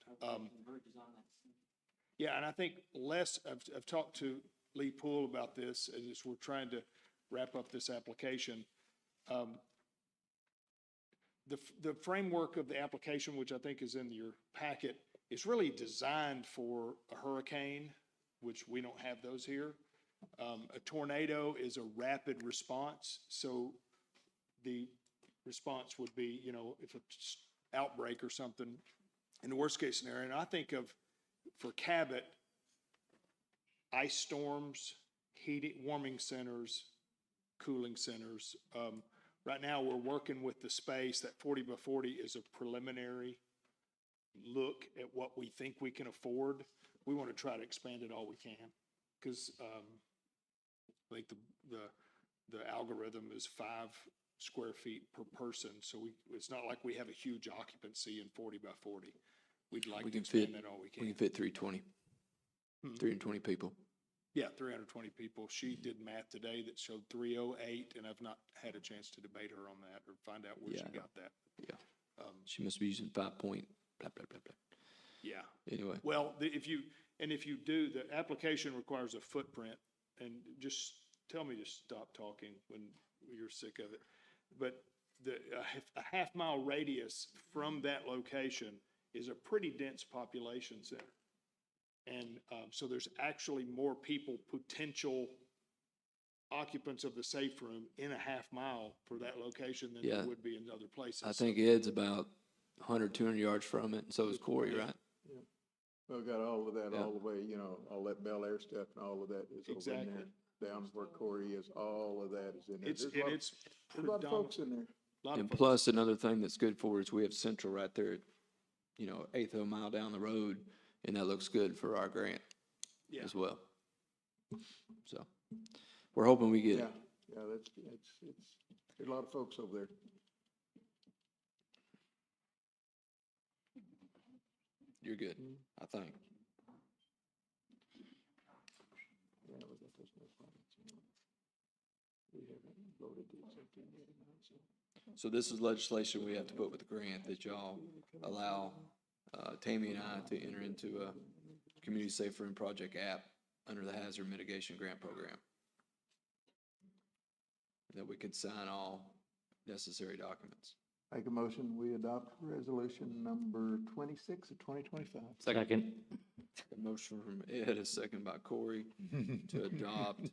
Speaker 3: Yeah, and I think I've talked to Lee Poole about this as we're trying to wrap up this application. The framework of the application, which I think is in your packet, is really designed for a hurricane, which we don't have those here. A tornado is a rapid response, so the response would be, if it's outbreak or something, in the worst case scenario. And I think of, for Cabot, ice storms, warming centers, cooling centers. Right now, we're working with the space. That 40 by 40 is a preliminary look at what we think we can afford. We want to try to expand it all we can, because I think the algorithm is 5 square feet per person, so it's not like we have a huge occupancy in 40 by 40. We'd like
Speaker 1: We
Speaker 3: to
Speaker 1: can
Speaker 3: expand
Speaker 1: fit,
Speaker 3: that all we
Speaker 1: we
Speaker 3: can.
Speaker 1: can fit 320. 320 people.
Speaker 3: Yeah, 320 people. She did math today that showed 308, and I've not had a chance to debate her on that or find out where she
Speaker 1: Yeah.
Speaker 3: got that.
Speaker 1: Yeah. She must be using 5 point, blah, blah, blah, blah.
Speaker 3: Yeah.
Speaker 1: Anyway,
Speaker 3: Well, if you do, the application requires a footprint, and just tell me to stop talking when you're sick of it. But a half-mile radius from that location is a pretty dense population center. And so there's actually more people, potential occupants of the safe room in a half mile for that location than
Speaker 1: Yeah.
Speaker 3: there would be in other places.
Speaker 1: I think Ed's about 100, 200 yards from it, and so is Corey, right?
Speaker 7: Well, got all of that
Speaker 1: Yeah.
Speaker 7: all the way, all that Bel Air stuff and all of that is over in
Speaker 3: Exactly.
Speaker 7: there. Down where Corey is, all of that is in there.
Speaker 3: It's
Speaker 7: There's a lot-
Speaker 3: it's
Speaker 7: there's a lot of folks
Speaker 3: predominant.
Speaker 7: in there.
Speaker 3: Lot of
Speaker 1: And
Speaker 3: folks.
Speaker 1: plus, another thing that's good for is we have Central right there, eighth of a mile down the road, and that looks good for our grant
Speaker 3: Yeah.
Speaker 1: as well. So, we're hoping we get
Speaker 7: Yeah,
Speaker 1: it.
Speaker 7: yeah, there's a lot of folks over there.
Speaker 1: You're good, I think.
Speaker 7: Yeah, we got those no problems. We haven't voted to accept it yet, so.
Speaker 1: So this is legislation we have to put with the grant that y'all allow Tammy and I to enter into a Community Safe Room Project app under the Hazard Mitigation Grant Program. That we can sign all necessary documents.
Speaker 7: Make a motion, we adopt resolution number 26 of 2025.
Speaker 8: Second.
Speaker 1: A motion from Ed, a second by Corey, to adopt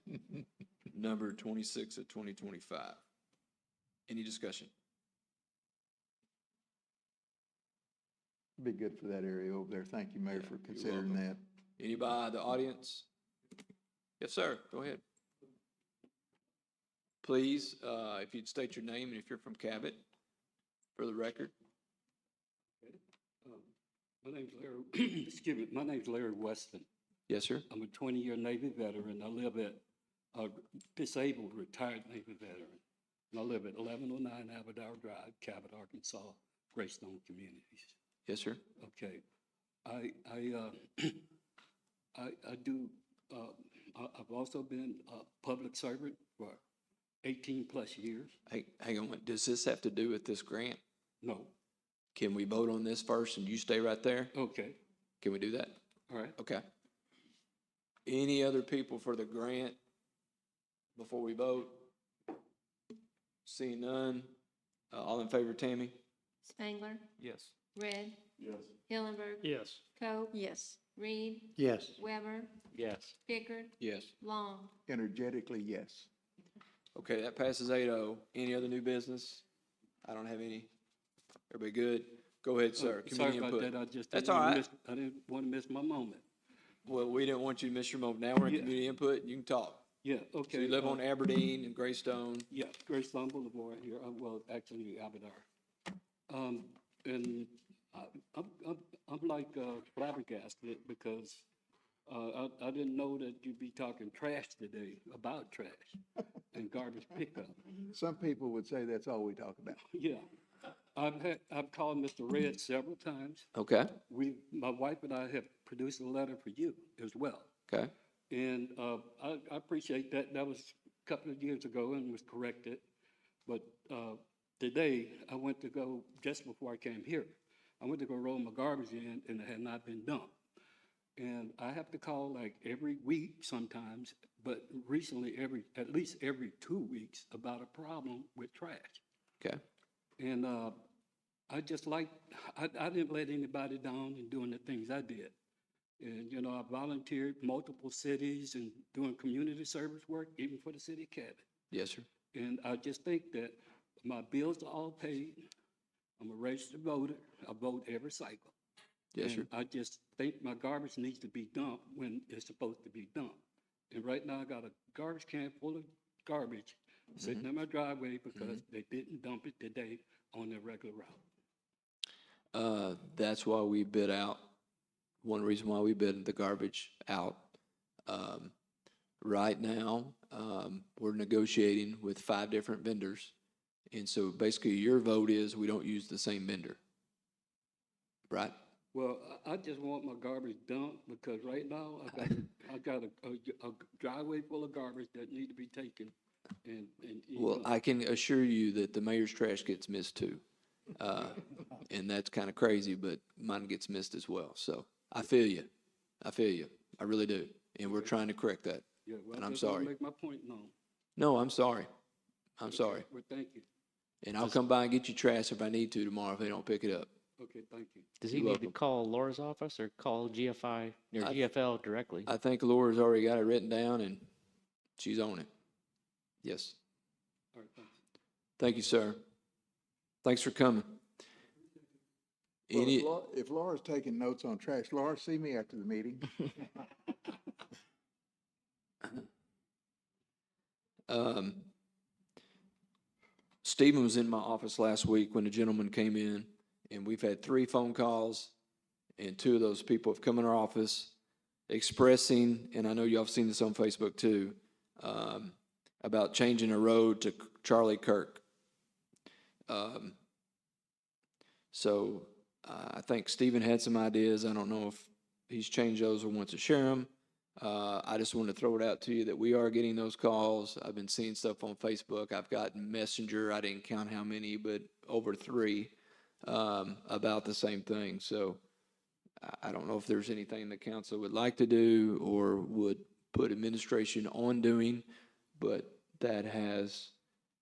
Speaker 1: number 26 of 2025. Any discussion?
Speaker 7: be good for that area over there. Thank you, Mayor,
Speaker 1: Yeah,
Speaker 7: for
Speaker 1: you're
Speaker 7: considering
Speaker 1: welcome.
Speaker 7: that.
Speaker 1: Anybody in the audience? Yes, sir, go ahead. Please, if you'd state your name and if you're from Cabot, for the record.
Speaker 3: My name's Larry, excuse me, my name's Larry Weston.
Speaker 1: Yes, sir.
Speaker 3: I'm a 20-year Navy veteran. I live at, disabled retired Navy veteran. And I live at 1109 Aberdare Drive, Cabot, Arkansas, Greystone Communities.
Speaker 1: Yes, sir.
Speaker 3: Okay. I do, I've also been a public servant for 18+ years.
Speaker 1: Hey, hang on, does this have to do with this grant?
Speaker 3: No.
Speaker 1: Can we vote on this first and you stay right there?
Speaker 3: Okay.
Speaker 1: Can we do that?
Speaker 3: All right.
Speaker 1: Okay. Any other people for the grant before we vote? Seeing none, all in favor, Tammy?
Speaker 11: Spangler,
Speaker 9: Yes.
Speaker 11: Red,
Speaker 5: Yes.
Speaker 11: Hillenberg,
Speaker 9: Yes.
Speaker 11: Coe,
Speaker 6: Yes.
Speaker 11: Reed,
Speaker 10: Yes.
Speaker 11: Weber,
Speaker 8: Yes.
Speaker 11: Pickard,
Speaker 1: Yes.
Speaker 11: Long.
Speaker 7: Energetically, yes.
Speaker 1: Okay, that passes 8-0. Any other new business? I don't have any. Everybody good? Go ahead, sir.
Speaker 3: Sorry
Speaker 1: Community
Speaker 3: about
Speaker 1: input.
Speaker 3: that. I just
Speaker 1: That's
Speaker 3: didn't
Speaker 1: all
Speaker 3: wanna
Speaker 1: right.
Speaker 3: miss- I didn't want to miss my moment.
Speaker 1: Well, we didn't want you to miss your moment. Now we're in
Speaker 3: Yeah.
Speaker 1: community input. You can talk.
Speaker 3: Yeah,
Speaker 1: So
Speaker 3: okay.
Speaker 1: you live on Aberdeen and Greystone.
Speaker 3: Yeah, Greystone Boulevard here, well, actually Aberdare. And I'm like flabbergasted because I didn't know that you'd be talking trash today, about trash and garbage pickup.
Speaker 7: Some people would say that's all we talk about.
Speaker 3: Yeah, I've called Mr. Red several times.
Speaker 1: Okay,
Speaker 3: My wife and I have produced a letter for you as well.
Speaker 1: okay.
Speaker 3: And I appreciate that. That was a couple of years ago and was corrected. But today, I went to go, just before I came here, I went to go roll my garbage in and it had not been dumped. And I have to call like every week sometimes, but recently at least every 2 weeks about a problem with trash.
Speaker 1: Okay.
Speaker 3: And I just I didn't let anybody down in doing the things I did. And, you know, I volunteered multiple cities and doing community service work, even for the city of Cabot.
Speaker 1: Yes, sir.
Speaker 3: And I just think that my bills are all paid. I'm a registered voter. I vote every cycle.
Speaker 1: Yes, sir.
Speaker 3: And I just think my garbage needs to be dumped when it's supposed to be dumped. And right now, I got a garbage can full of garbage sitting in my driveway because they didn't dump it today on their regular route.
Speaker 1: That's why we bid out, one reason why we bid the garbage out. Right now, we're negotiating with 5 different vendors. And so basically your vote is we don't use the same vendor. Right?
Speaker 3: Well, I just want my garbage dumped because right now I got a driveway full of garbage that need to be taken. And you
Speaker 1: Well,
Speaker 3: know,
Speaker 1: I can assure you that the mayor's trash gets missed too. And that's kind of crazy, but mine gets missed as well. So I feel you. I feel you. I really do. And we're trying to correct that.
Speaker 3: yeah, well,
Speaker 1: and
Speaker 3: I
Speaker 1: I'm
Speaker 3: just wanna
Speaker 1: sorry.
Speaker 3: make my point known.
Speaker 1: No, I'm sorry. I'm sorry.
Speaker 3: Well, thank you.
Speaker 1: And I'll come by and get you trash if I need to tomorrow if they don't pick it up.
Speaker 3: Okay, thank you.
Speaker 8: Does he
Speaker 1: You're
Speaker 8: need to
Speaker 1: welcome.
Speaker 8: call Laura's office or call GFI or
Speaker 1: I-
Speaker 8: GFL directly?
Speaker 1: I think Laura's already got it written down and she's on it. Yes.
Speaker 3: All right, thanks.
Speaker 1: Thank you, sir. Thanks for coming.
Speaker 7: Well,
Speaker 1: Any,
Speaker 7: if Laura's taking notes on trash, Laura, see me after the meeting.
Speaker 1: Stephen was in my office last week when a gentleman came in, and we've had 3 phone calls, and 2 of those people have come in our office expressing, and I know y'all have seen this on Facebook too, about changing a road to Charlie Kirk. So I think Stephen had some ideas. I don't know if he's changed those or wants to share them. I just want to throw it out to you that we are getting those calls. I've been seeing stuff on Facebook. I've gotten Messenger. I didn't count how many, but over 3 about the same thing. So I don't know if there's anything the council would like to do or would put administration on doing, but that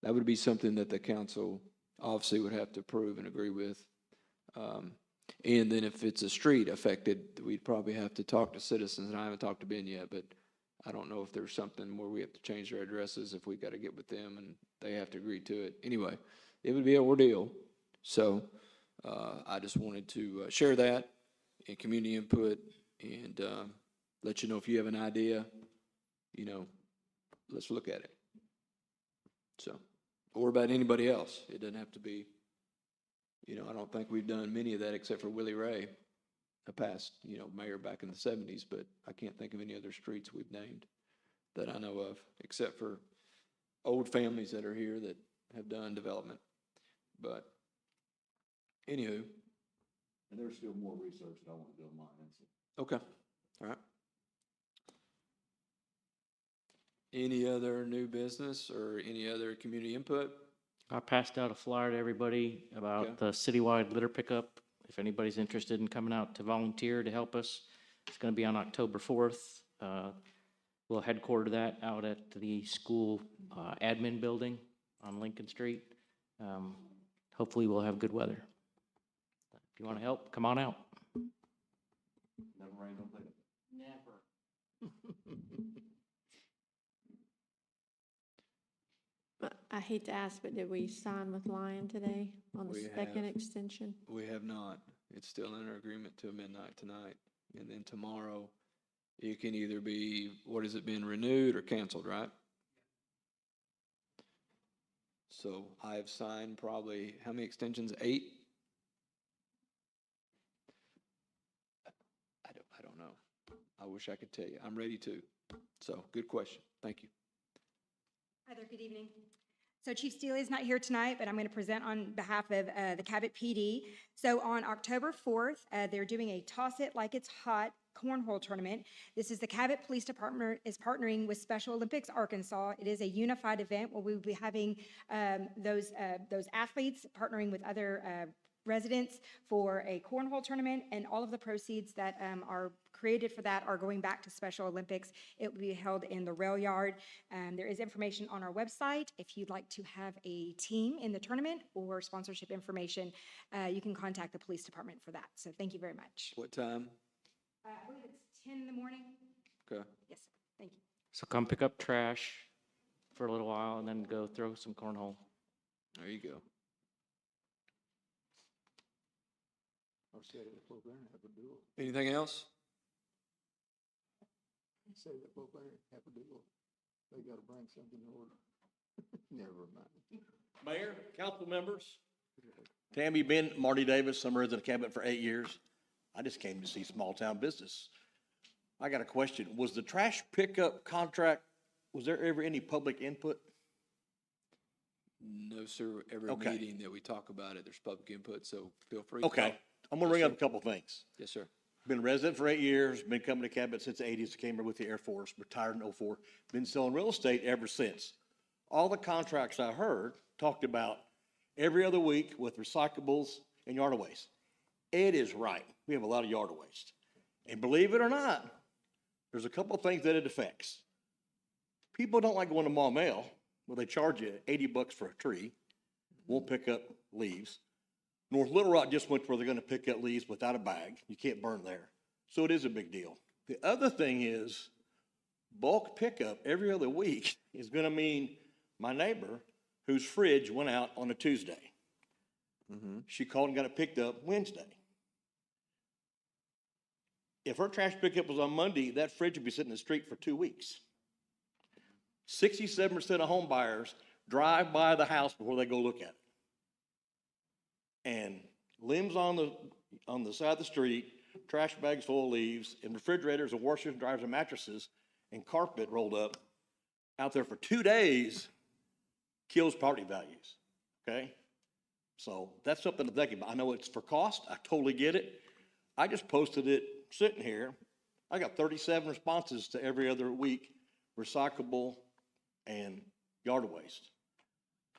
Speaker 1: would be something that the council obviously would have to approve and agree with. And then if it's a street affected, we'd probably have to talk to citizens, and I haven't talked to Ben yet, but I don't know if there's something where we have to change their addresses, if we got to get with them and they have to agree to it. Anyway, it would be an ordeal. So I just wanted to share that and community input and let you know if you have an idea, you know, let's look at it. So, or about anybody else. It doesn't have to be, you know, I don't think we've done many of that except for Willie Ray, a past, you know, mayor back in the 70s, but I can't think of any other streets we've named that I know of, except for old families that are here that have done development. But anywho,
Speaker 5: And there's still more research that I want to do on mine, so.
Speaker 1: okay, all right. Any other new business or any other community input?
Speaker 8: I passed out a flyer to everybody
Speaker 1: Okay.
Speaker 8: about the citywide litter pickup. If anybody's interested in coming out to volunteer to help us, it's gonna be on October 4th. We'll headquarter that out at the school admin building on Lincoln Street. Hopefully we'll have good weather. If you wanna help, come on out.
Speaker 5: Never rain, don't play.
Speaker 4: I hate to ask, but did we sign with Lion today on the
Speaker 1: We
Speaker 4: second
Speaker 1: have.
Speaker 4: extension?
Speaker 1: We have not. It's still in our agreement till midnight tonight. And then tomorrow, it can either be, what has it been, renewed or canceled, right? So I have signed probably, how many extensions? 8? I don't know. I wish I could tell you. I'm ready to. So, good question. Thank you.
Speaker 13: Hi there, good evening. So Chief Steele is not here tonight, but I'm going to present on behalf of the Cabot PD. So on October 4th, they're doing a Toss It Like It's Hot cornhole tournament. This is the Cabot Police Department is partnering with Special Olympics Arkansas. It is a unified event where we will be having those athletes partnering with other residents for a cornhole tournament, and all of the proceeds that are created for that are going back to Special Olympics. It will be held in the rail yard. There is information on our website. If you'd like to have a team in the tournament or sponsorship information, you can contact the police department for that. So thank you very much.
Speaker 1: What time?
Speaker 13: I believe it's 10 in the morning.
Speaker 1: Okay.
Speaker 13: Yes, sir. Thank you.
Speaker 8: So come pick up trash for a little while and then go throw some cornhole.
Speaker 1: There you go.
Speaker 7: Or say that over there and have a duel.
Speaker 1: Anything else?
Speaker 7: Say that over there and have a duel. They gotta bring something in order. Never mind.
Speaker 3: Mayor, council members, Tammy Ben, Marty Davis, I'm a resident of Cabot for 8 years. I just came to see small town business. I got a question. Was the trash pickup contract, was there ever any public input?
Speaker 1: No, sir. Every
Speaker 3: Okay.
Speaker 1: meeting that we talk about it, there's public input, so feel free to
Speaker 3: Okay,
Speaker 1: talk.
Speaker 3: I'm gonna bring up a couple things.
Speaker 1: Yes, sir.
Speaker 3: Been a resident for 8 years, been coming to Cabot since the 80s, came here with the Air Force, retired in '04, been selling real estate ever since. All the contracts I heard talked about every other week with recyclables and yard waste. It is right. We have a lot of yard waste. And believe it or not, there's a couple of things that it affects. People don't like going to Mall Mail, where they charge you $80 for a tree, won't pick up leaves. North Little Rock just went where they're gonna pick up leaves without a bag. You can't burn there. So it is a big deal. The other thing is bulk pickup every other week is gonna mean my neighbor whose fridge went out on a Tuesday. She called and got it picked up Wednesday. If her trash pickup was on Monday, that fridge would be sitting in the street for 2 weeks. 67% of home buyers drive by the house before they go look at it. And limbs on the side of the street, trash bags full of leaves, and refrigerators and washers and dryers and mattresses, and carpet rolled up out there for 2 days kills property values, okay? So that's something to think about. I know it's for cost. I totally get it. I just posted it sitting here. I got 37 responses to every other week, recyclable and yard waste.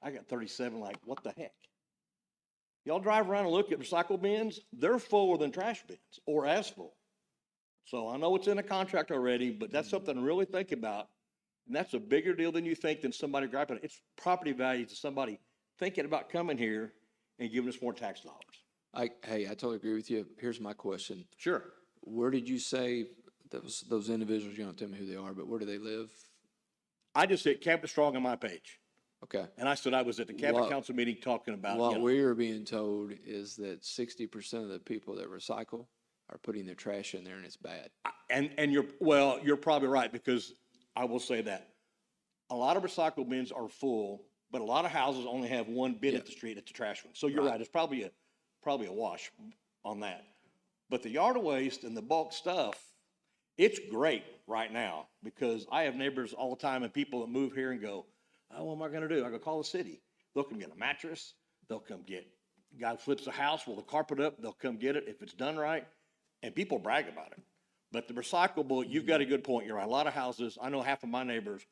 Speaker 3: I got 37 like, what the heck? Y'all drive around and look at recycle bins, they're fuller than trash bins or as full. So I know it's in a contract already, but that's something to really think about. And that's a bigger deal than you think than somebody grabbing it. It's property value to somebody thinking about coming here and giving us more tax dollars.
Speaker 1: Hey, I totally agree with you. Here's my question.
Speaker 3: Sure.
Speaker 1: Where did you say those individuals, you don't tell me who they are, but where do they live?
Speaker 3: I just hit Cabot Strong on my page.
Speaker 1: Okay.
Speaker 3: And I said I was at the cabinet
Speaker 1: What-
Speaker 3: council meeting talking about,
Speaker 1: What
Speaker 3: you know,
Speaker 1: we are being told is that 60% of the people that recycle are putting their trash in there and it's bad.
Speaker 3: and you're probably right, because I will say that a lot of recycle bins are full, but a lot of houses only have one bin
Speaker 1: Yeah.
Speaker 3: at the street at the trash one. So you're
Speaker 1: Right.
Speaker 3: right, it's probably a wash on that. But the yard waste and the bulk stuff, it's great right now, because I have neighbors all the time and people that move here and go, oh, what am I gonna do? I go call the city. They'll come get a mattress, they'll come get, guy flips the house, roll the carpet up, they'll come get it if it's done right, and people brag about it. But the recyclable, you've got a good point, you're right. A lot of houses, I know half of my neighbors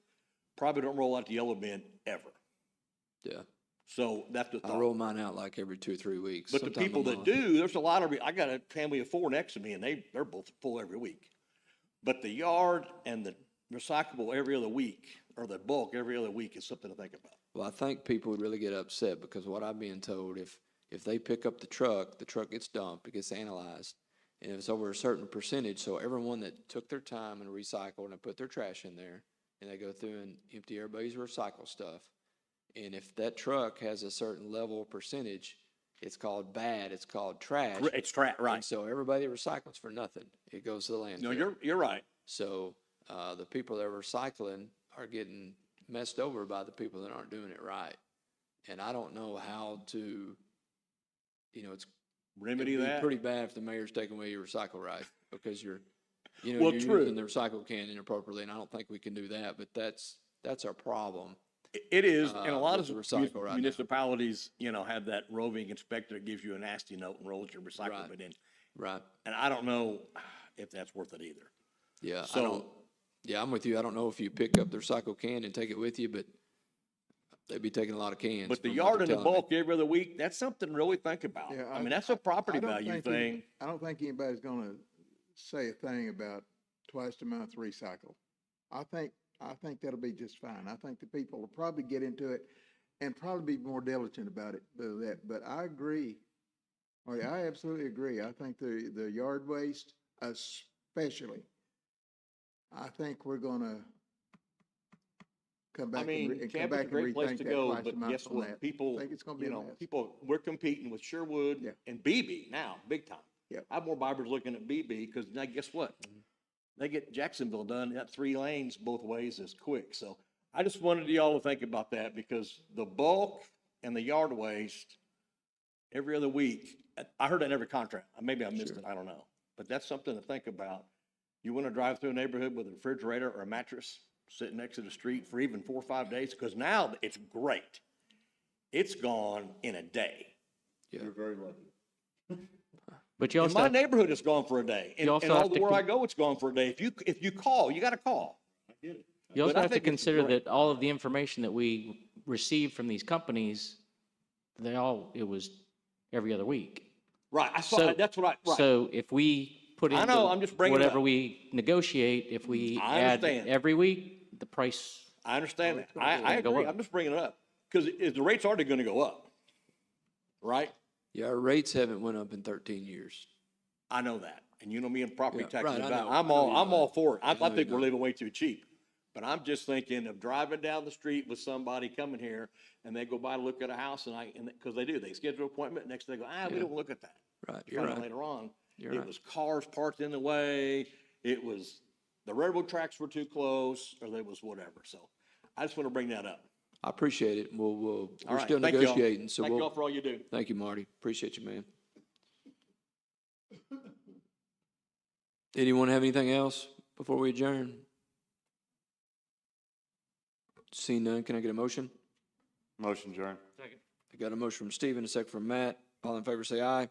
Speaker 3: probably don't roll out the yellow bin ever.
Speaker 1: Yeah.
Speaker 3: So that's the
Speaker 1: I
Speaker 3: thought.
Speaker 1: roll mine out like every 2 or 3 weeks.
Speaker 3: But the
Speaker 1: sometime a
Speaker 3: people that
Speaker 1: month.
Speaker 3: do, there's a lot of, I got a family of 4 next to me, and they're both full every week. But the yard and the recyclable every other week, or the bulk every other week, is something to think about.
Speaker 1: Well, I think people would really get upset because what I'm being told, if they pick up the truck gets dumped, it gets analyzed. And if it's over a certain percentage, so everyone that took their time and recycled and put their trash in there, and they go through and empty everybody's recycle stuff. And if that truck has a certain level of percentage, it's called bad, it's called trash.
Speaker 3: It's right.
Speaker 1: And so everybody recycles for nothing. It goes to the landfill.
Speaker 3: No, you're right.
Speaker 1: So, the people that are recycling are getting messed over by the people that aren't doing it right. And I don't know how to, it's
Speaker 3: Remedy
Speaker 1: it'd be
Speaker 3: that.
Speaker 1: pretty bad if the mayor's taking away your recycle right, because you're
Speaker 3: Well,
Speaker 1: you're
Speaker 3: true.
Speaker 1: using the recycle can inappropriately, and I don't think we can do that, but that's our problem.
Speaker 3: It is, and a lot
Speaker 1: with
Speaker 3: of
Speaker 1: the recycle right now.
Speaker 3: municipalities, have that roving inspector that gives you a nasty note and rolls your recycle
Speaker 1: Right.
Speaker 3: bin in.
Speaker 1: Right.
Speaker 3: And I don't know if that's worth it either.
Speaker 1: Yeah,
Speaker 3: So-
Speaker 1: I'm with you. I don't know if you pick up the recycle can and take it with you, but they'd be taking a lot of cans.
Speaker 3: But the
Speaker 1: from what
Speaker 3: yard
Speaker 1: they're
Speaker 3: and the
Speaker 1: telling me.
Speaker 3: bulk every other week, that's something to really think about.
Speaker 7: Yeah,
Speaker 3: I mean, that's a property
Speaker 7: I don't
Speaker 3: value
Speaker 7: think
Speaker 3: thing.
Speaker 7: I don't think anybody's gonna say a thing about twice the month recycle. I think that'll be just fine. I think the people will probably get into it and probably be more diligent about it, but I agree. Oh, yeah, I absolutely agree. I think the yard waste especially, I think we're gonna come
Speaker 3: I
Speaker 7: back
Speaker 3: mean,
Speaker 7: and come
Speaker 3: Cabot's
Speaker 7: back
Speaker 3: a
Speaker 7: and
Speaker 3: great place
Speaker 7: rethink
Speaker 3: to
Speaker 7: that
Speaker 3: go,
Speaker 7: twice a
Speaker 3: but
Speaker 7: month
Speaker 3: guess
Speaker 7: on
Speaker 3: what?
Speaker 7: that.
Speaker 3: People,
Speaker 7: I think it's gonna be a mess.
Speaker 3: we're competing with Sherwood
Speaker 7: Yeah.
Speaker 3: and BB now, big time.
Speaker 7: Yep.
Speaker 3: I have more buyers looking at BB, because now guess what? They get Jacksonville done, that 3 lanes both ways is quick. So I just wanted y'all to think about that, because the bulk and the yard waste every other week, I heard that in every contract. Maybe I missed it, I don't know. But that's something to think about. You want to drive through a neighborhood with a refrigerator or a mattress sitting next to the street for even 4 or 5 days, because now it's great. It's gone in a day.
Speaker 5: You're very lucky.
Speaker 8: But you
Speaker 3: In
Speaker 8: also,
Speaker 3: my
Speaker 8: have-
Speaker 3: neighborhood, it's gone for a day. And
Speaker 8: You also
Speaker 3: all
Speaker 8: have to
Speaker 3: where I go, it's gone for a day. If you call, you got to call.
Speaker 8: you
Speaker 3: but
Speaker 8: also
Speaker 3: I
Speaker 8: have to
Speaker 3: think it's
Speaker 8: consider
Speaker 3: great.
Speaker 8: that all of the information that we receive from these companies, it was every other week.
Speaker 3: Right, I saw,
Speaker 8: So-
Speaker 3: that's what right.
Speaker 8: So if we put
Speaker 3: I
Speaker 8: in
Speaker 3: know, I'm just bringing it
Speaker 8: whatever
Speaker 3: up.
Speaker 8: we negotiate, if we
Speaker 3: I
Speaker 8: add
Speaker 3: understand.
Speaker 8: every week, the price,
Speaker 3: I understand that.
Speaker 8: gonna
Speaker 3: I
Speaker 8: go
Speaker 3: agree.
Speaker 8: up.
Speaker 3: I'm just bringing it up. Because the rate's already going to go up. Right?
Speaker 1: Yeah, our rates haven't went up in 13 years.
Speaker 3: I know that. And you know me and property
Speaker 1: Yeah,
Speaker 3: taxes.
Speaker 1: right, I
Speaker 3: about-
Speaker 1: know.
Speaker 3: I'm
Speaker 1: I know
Speaker 3: all,
Speaker 1: you're
Speaker 3: I'm all
Speaker 1: not.
Speaker 3: for it. I
Speaker 1: I know
Speaker 3: think
Speaker 1: you're
Speaker 3: we're
Speaker 1: not.
Speaker 3: living way too cheap. But I'm just thinking of driving down the street with somebody coming here and they go by to look at a house because they do. They schedule an appointment. Next thing they go, we
Speaker 1: Yeah.
Speaker 3: don't look at that.
Speaker 1: Right, you're
Speaker 3: Find out
Speaker 1: right.
Speaker 3: later on.
Speaker 1: You're
Speaker 3: It
Speaker 1: right.
Speaker 3: was cars parked in the way. It was the railroad tracks were too close, or there was whatever. So I just want to bring that up.
Speaker 1: I appreciate it.
Speaker 3: All
Speaker 1: We're
Speaker 3: right.
Speaker 1: still
Speaker 3: Thank y'all.
Speaker 1: negotiating, so
Speaker 3: Thank y'all for all you do.
Speaker 1: thank you, Marty. Appreciate you, man. Anyone have anything else before we adjourn? Seeing none, can I get a motion?
Speaker 5: Motion, Jern.
Speaker 1: I got a motion from Stephen, a second from Matt. All in favor, say aye.